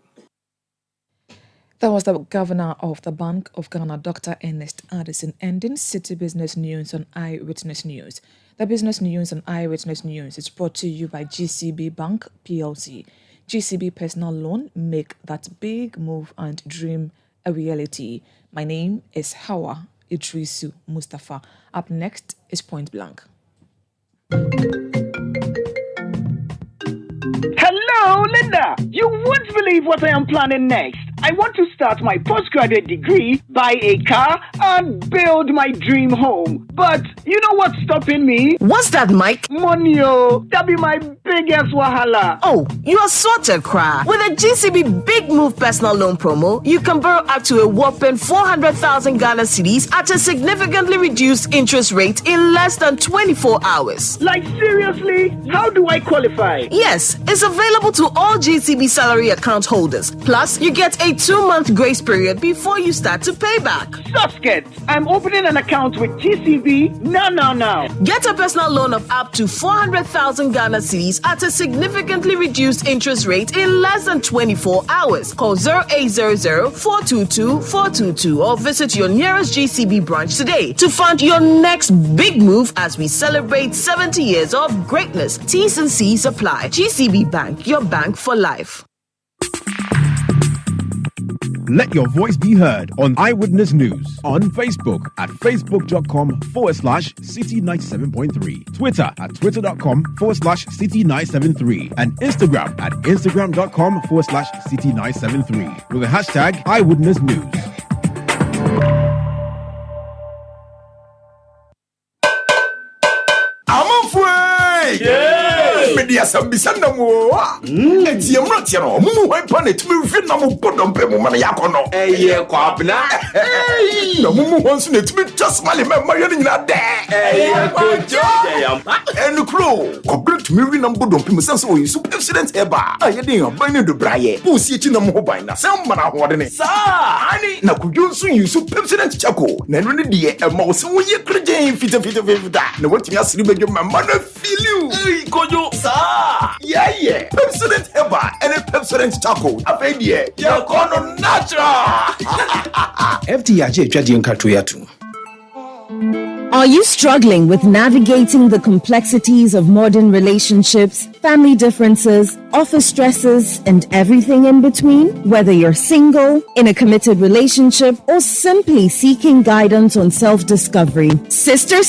S7: That was the Governor of the Bank of Ghana, Dr. Ernest Addison, ending City Business News on Eyewitness News. The Business News on Eyewitness News is brought to you by GCB Bank PLC. GCB Personal Loan, make that big move and dream a reality. My name is Hawa Idrisu Mustafa. Up next is Point Blank.
S10: Hello, Linda. You won't believe what I am planning next. I want to start my postgraduate degree, buy a car, and build my dream home. But you know what's stopping me?
S22: What's that, Mike?
S10: Money, oh. That be my biggest wahala.
S22: Oh, you are sorted, Cry. With a GCB Big Move personal loan promo, you can borrow up to a whopping 400,000 Ghana cedis at a significantly reduced interest rate in less than 24 hours.
S10: Like, seriously? How do I qualify?
S22: Yes, it's available to all GCB salary account holders. Plus, you get a 2-month grace period before you start to pay back.
S10: Susket, I'm opening an account with GCB now.
S22: Get a personal loan of up to 400,000 Ghana cedis at a significantly reduced interest rate in less than 24 hours. Call 0800-422-422 or visit your nearest GCB branch today to fund your next big move as we celebrate 70 years of greatness. T's and C's apply. GCB Bank, your bank for life.
S4: Let your voice be heard on Eyewitness News on Facebook at facebook.com/City97.3, Twitter at twitter.com/City973, and Instagram at instagram.com/City973 with the hashtag Eyewitness News.
S14: I'm afraid! Yeah! dia sambisa na mo. Eti emro tie no, mu hwan pa na tumi hwe na mo bodom pe mo na yakono.
S12: Eye kwabna.
S14: Na mu hwan so na tumi just mali me ma yɛ nyina de.
S12: Eye kojo.
S14: Enu kro, kobre tumi hwe na bodom pe mo sense o yi super accident eba. Aye de yan ban ne do braye. Po si echi na mo ho ban na se mo na ho de ne. Sa, ani na kudwo nso yi super accident chako. Na enu ne de e ma wo se wo ye kreje fita. Na wotimi asiri bedwo ma na feel you.
S12: Ey kojo. Sa.
S14: Yeah. President Eba and President Chaco. Afedie. Ya kono natural.
S13: FDIJ twadi nkato yatu.
S22: Are you struggling with navigating the complexities of modern relationships, family differences, office stresses, and everything in between? Whether you're single, in a committed relationship, or simply seeking guidance on self-discovery, Sister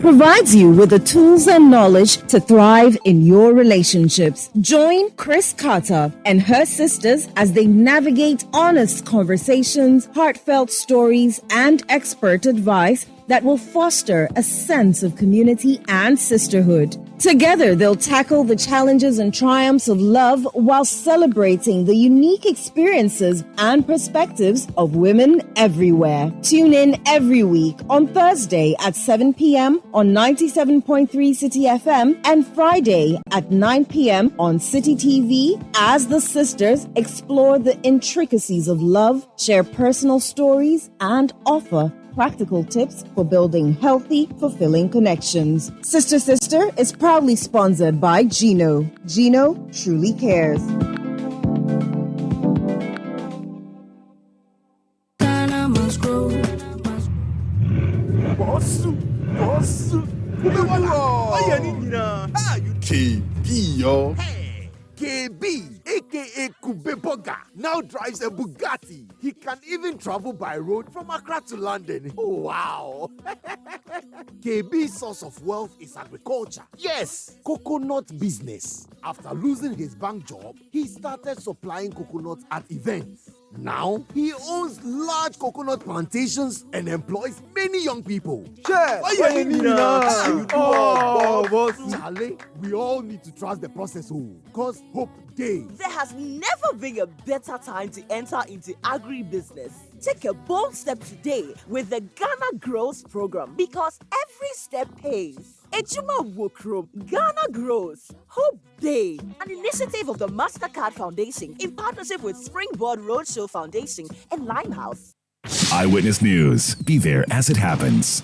S22: provides you with the tools and knowledge to thrive in your relationships. Join Chris Carter and her sisters as they navigate honest conversations, heartfelt stories, and expert advice that will foster a sense of community and sisterhood. Together, they'll tackle the challenges and triumphs of love while celebrating the unique experiences and perspectives of women everywhere. Tune in every week on Thursday at 7 p.m. on 97.3 Citi FM and Friday at 9 p.m. on Citi TV as the sisters explore the intricacies of love, share personal stories, and offer practical tips for building healthy, fulfilling connections. Sister is proudly sponsored by Gino. Gino truly cares.
S15: KB, aka Kubeboga, now drives a Bugatti. He can even travel by road from Accra to London. Oh, wow. KB's source of wealth is agriculture. Yes, coconut business. After losing his bank job, he started supplying coconuts at events. Now, he owns large coconut plantations and employs many young people. Charlie, we all need to trust the process, because hope days.
S22: There has never been a better time to enter into agribusiness. Take a bold step today with the Ghana Grows program, because every step pays. Ejuma Wokrom, Ghana Grows, Hope Day, an initiative of the MasterCard Foundation in partnership with Springboard Roadshow Foundation and Limehouse.
S3: Eyewitness News. Be there as it happens.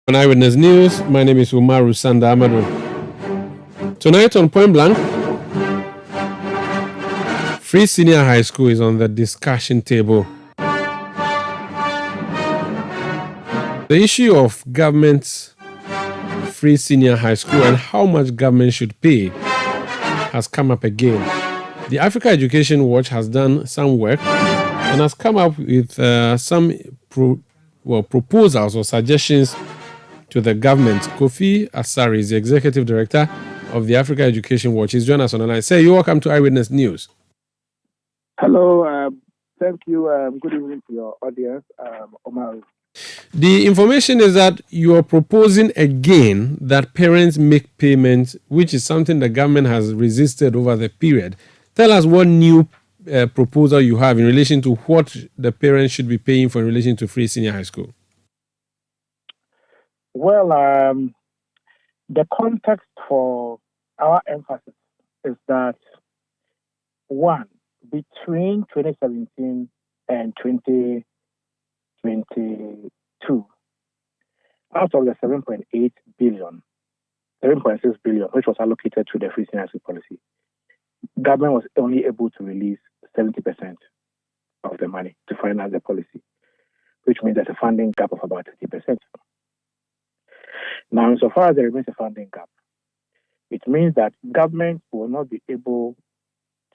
S6: On Eyewitness News, my name is Umaru Sanda Amadu. Tonight on Point Blank, Free Senior High School is on the discussion table. The issue of government Free Senior High School and how much government should pay has come up again. The Africa Education Watch has done some work and has come up with some proposals or suggestions to the government. Kofi Asari is the executive director of the Africa Education Watch. He's joined us on the line. Sir, you're welcome to Eyewitness News.
S11: Hello. Thank you. Good evening to your audience, Omar.
S6: The information is that you are proposing again that parents make payments, which is something the government has resisted over the period. Tell us what new proposal you have in relation to what the parents should be paying for in relation to free senior high school.
S11: Well, the context for our emphasis is that, one, between 2017 and 2022, out of the 7.8 billion, 7.6 billion, which was allocated to the free senior high school policy, government was only able to release 70% of the money to finance the policy, which means there's a funding gap of about 30%. Now, insofar as there remains a funding gap, it means that government will not be able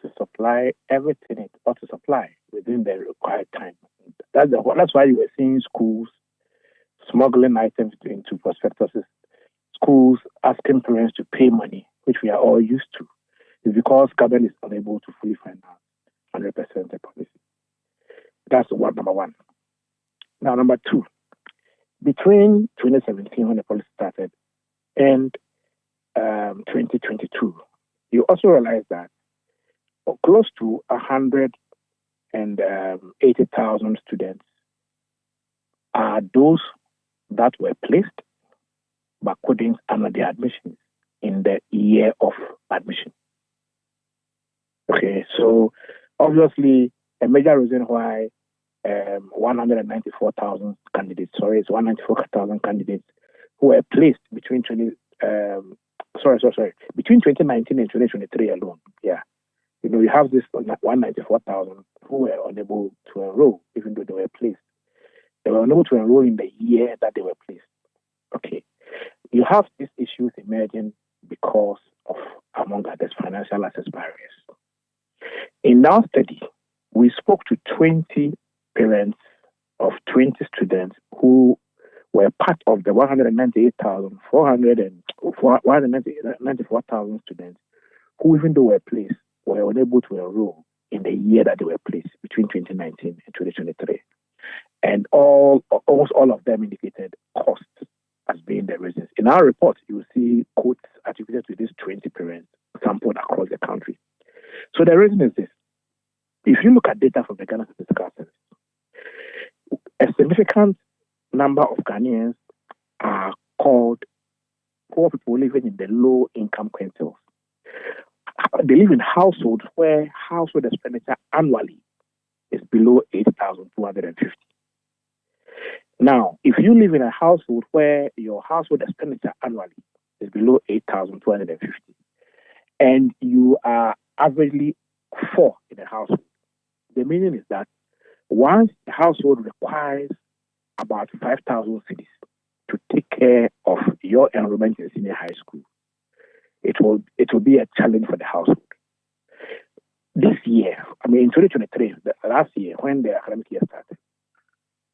S11: to supply everything it ought to supply within the required time. That's why you were seeing schools smuggling items into prospectuses, schools asking parents to pay money, which we are all used to. It's because government is unable to fully finance 100% the policy. That's number one. Now, number two, between 2017 when the policy started and 2022, you also realize that close to 180,000 students are those that were placed but couldn't honor their admissions in the year of admission. Okay, so obviously a major reason why 194,000 candidates who were placed between between 2019 and 2023 alone. Yeah. You have this 194,000 who were unable to enroll, even though they were placed. They were unable to enroll in the year that they were placed. Okay. You have these issues emerging because of, among others, financial access barriers. In our study, we spoke to 20 parents of 20 students who were part of the 194,000 students who, even though were placed, were unable to enroll in the year that they were placed between 2019 and 2023. And almost all of them indicated cost as being the reasons. In our report, you will see quotes attributed to these 20 parents sampled across the country. So the reason is this. If you look at data from the Ghana Statistical Service, a significant number of Ghanaians are called poor people living in the low-income quintiles. They live in households where household expenditure annually is below 8,250. Now, if you live in a household where your household expenditure annually is below 8,250, and you are averagely 4 in a household, the meaning is that once the household requires about 5,000 cedis to take care of your enrollment in senior high school, it will be a challenge for the household. This year, in 2023, last year, when the academic year started,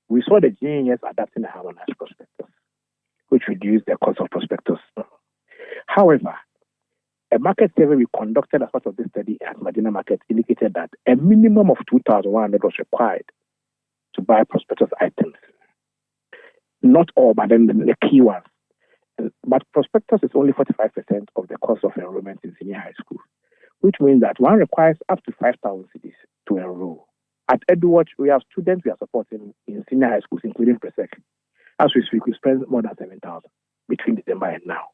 S11: we saw the GNS adapting the harmonized prospectus, which reduced the cost of prospectus. However, a market survey we conducted as part of this study at Medina Market indicated that a minimum of 2,100 was required to buy prospectus items. Not all, but then the key ones. But prospectus is only 45% of the cost of enrollment in senior high school, which means that one requires up to 5,000 cedis to enroll. At EduWatch, we have students we are supporting in senior high schools, including Presec. As we speak, we spend more than 7,000 between December and now.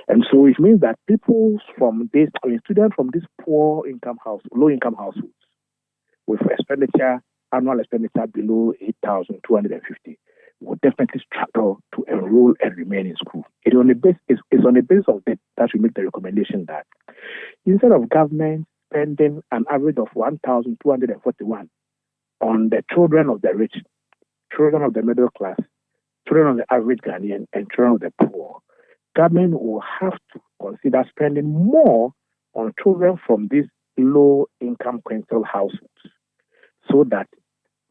S11: And so it means that students from these low income households with annual expenditure below 8,250 will definitely struggle to enroll and remain in school. It's on the basis of that we make the recommendation that instead of government spending an average of 1,241 on the children of the rich, children of the middle class, children of the average Ghanaian, and children of the poor, government will have to consider spending more on children from these low-income quintile households, so that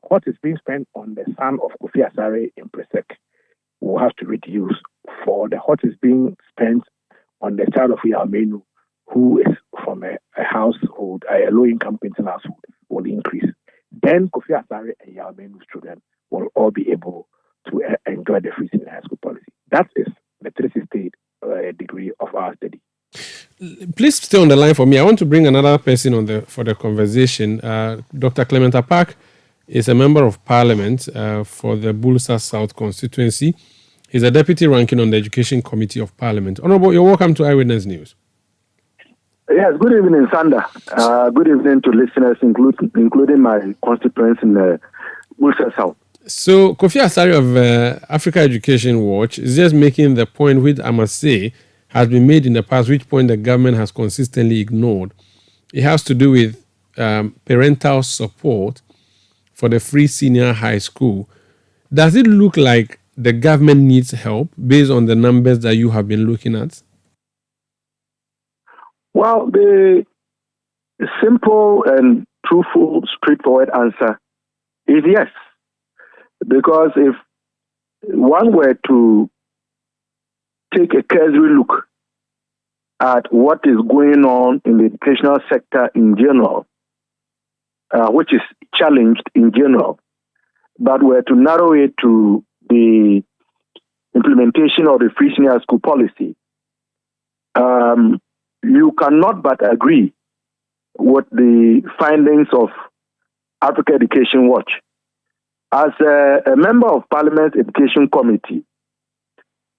S11: what is being spent on the son of Kofi Asare in Presec will have to reduce for what is being spent on the child of Yamenu who is from a household, a low-income pension household, will increase. Then Kofi Asare and Yamenu's children will all be able to enjoy the free senior high school policy. That is the 360 degree of our study.
S6: Please stay on the line for me. I want to bring another person for the conversation. Dr. Clement Park is a member of parliament for the Bulsa South constituency. He's a deputy ranking on the Education Committee of Parliament. Honorable, you're welcome to Eyewitness News.
S11: Yes, good evening, Sander. Good evening to listeners, including my constituents in the Bulsa South.
S6: So, Kofi Asare of Africa Education Watch is just making the point, which I must say has been made in the past, which point the government has consistently ignored. It has to do with parental support for the free senior high school. Does it look like the government needs help based on the numbers that you have been looking at?
S11: Well, the simple and truthful, straightforward answer is yes. Because if one were to take a cursory look at what is going on in the educational sector in general, which is challenged in general, but were to narrow it to the implementation of the free senior school policy, you cannot but agree with the findings of Africa Education Watch. As a member of Parliament's Education Committee,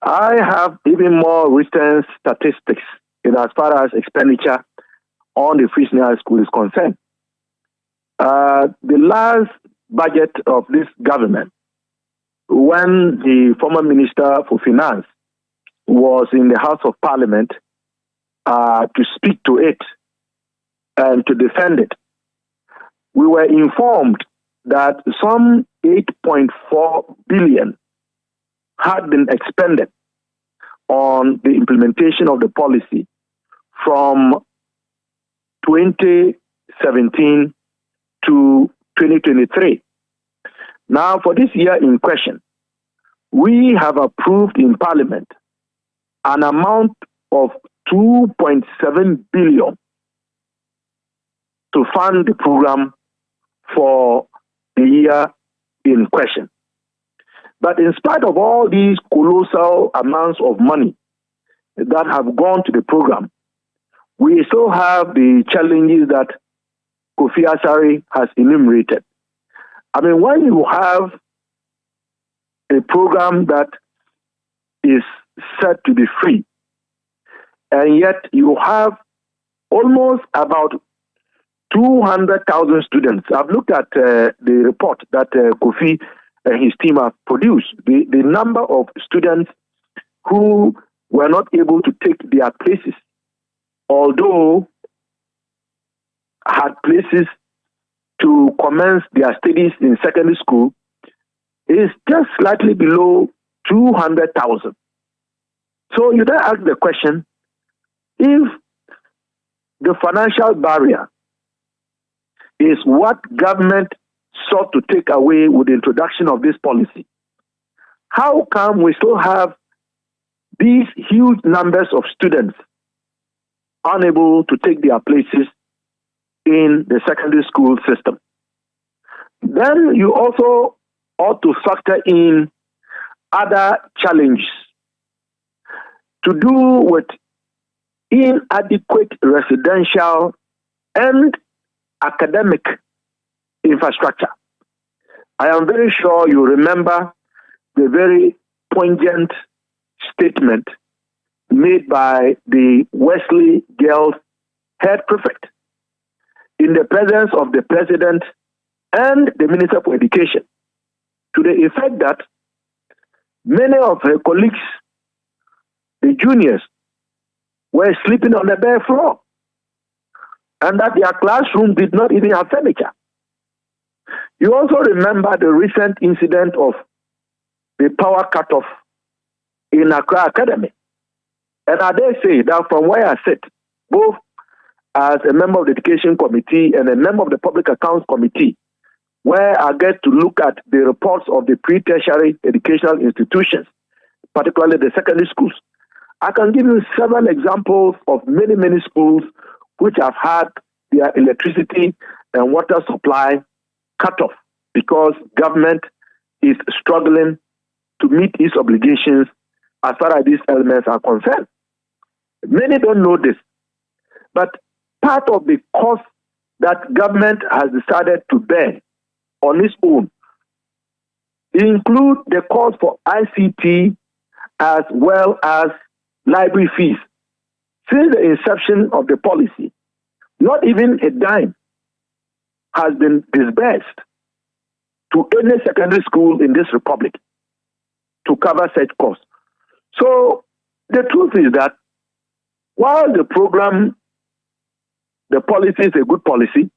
S11: I have even more recent statistics in as far as expenditure on the free senior high school is concerned. The last budget of this government, when the former Minister for Finance was in the House of Parliament to speak to it and to defend it, we were informed that some 8.4 billion had been expended on the implementation of the policy from 2017 to 2023. Now, for this year in question, we have approved in Parliament an amount of 2.7 billion to fund the program for the year in question. But in spite of all these colossal amounts of money that have gone to the program, we still have the challenges that Kofi Asare has enumerated. I mean, when you have a program that is said to be free, and yet you have almost about 200,000 students. I've looked at the report that Kofi and his team have produced. The number of students who were not able to take their places, although had places to commence their studies in secondary school, is just slightly below 200,000. So you then ask the question, if the financial barrier is what government sought to take away with the introduction of this policy, how come we still have these huge numbers of students unable to take their places in the secondary school system? Then you also ought to factor in other challenges to do with inadequate residential and academic infrastructure. I am very sure you remember the very poignant statement made by the Wesley Girls head prefect in the presence of the president and the Minister for Education, to the effect that many of her colleagues, the juniors, were sleeping on the bare floor, and that their classroom did not even have furniture. You also remember the recent incident of the power cutoff in Accra Academy. And I dare say that from where I sit, both as a member of the Education Committee and a member of the Public Accounts Committee, where I get to look at the reports of the pre-tertiary educational institutions, particularly the secondary schools,
S16: I can give you several examples of many schools which have had their electricity and water supply cut off because government is struggling to meet its obligations as far as these elements are concerned. Many don't know this, but part of the cost that government has decided to bear on its own include the cost for ICT as well as library fees. Since the inception of the policy, not even a dime has been disbursed to any secondary school in this republic to cover such costs. So the truth is that while the program, the policy is a good policy,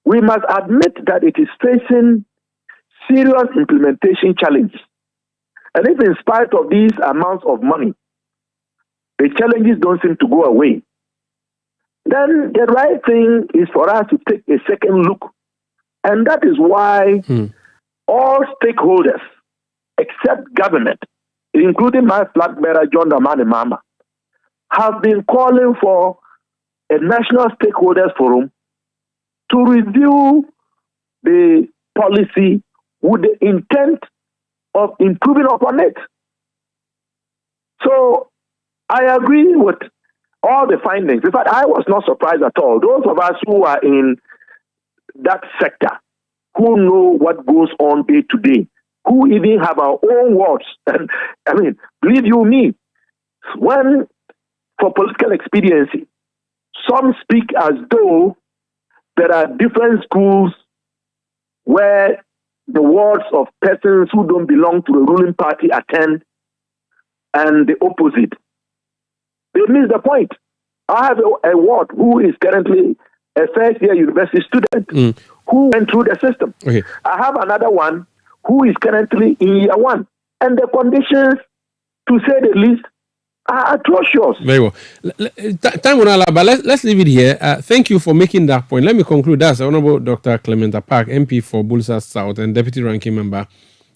S16: we must admit that it is facing serious implementation challenges. And if in spite of these amounts of money, the challenges don't seem to go away, then the right thing is for us to take a second look. And that is why all stakeholders, except government, including my flag bearer, John Dramani Mahama, have been calling for a national stakeholders forum to review the policy with the intent of improving upon it. So I agree with all the findings. In fact, I was not surprised at all. Those of us who are in that sector, who know what goes on day to day, who even have our own words. And I mean, believe you me, when for political expediency, some speak as though there are different schools where the words of persons who don't belong to the ruling party attend and the opposite. They miss the point. I have a ward who is currently a first-year university student who went through the system.
S6: Okay.
S16: I have another one who is currently in year one. And the conditions, to say the least, are atrocious.
S6: Very well. Time will not allow, but let's leave it here. Thank you for making that point. Let me conclude. That's Honorable Dr. Clementa Park, MP for Bulsa South and Deputy Ranking Member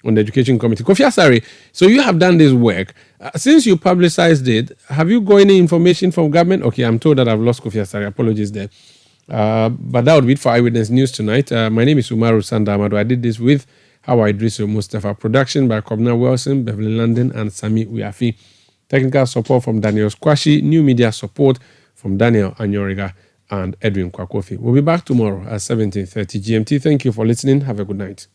S6: on the Education Committee. Kofi Asare, so you have done this work. Since you publicized it, have you got any information from government? Okay, I'm told that I've lost Kofi Asare. Apologies there. But that would be it for Eyewitness News tonight. My name is Umaru Sandamado. I did this with Hawa Idrisu Mustafa. Production by Kobna Wilson, Beverly London, and Sami Uyafi. Technical support from Daniel Squashi. New media support from Daniel Anyoriga and Edwin Kwakofi. We'll be back tomorrow at 17:30 GMT. Thank you for listening. Have a good night.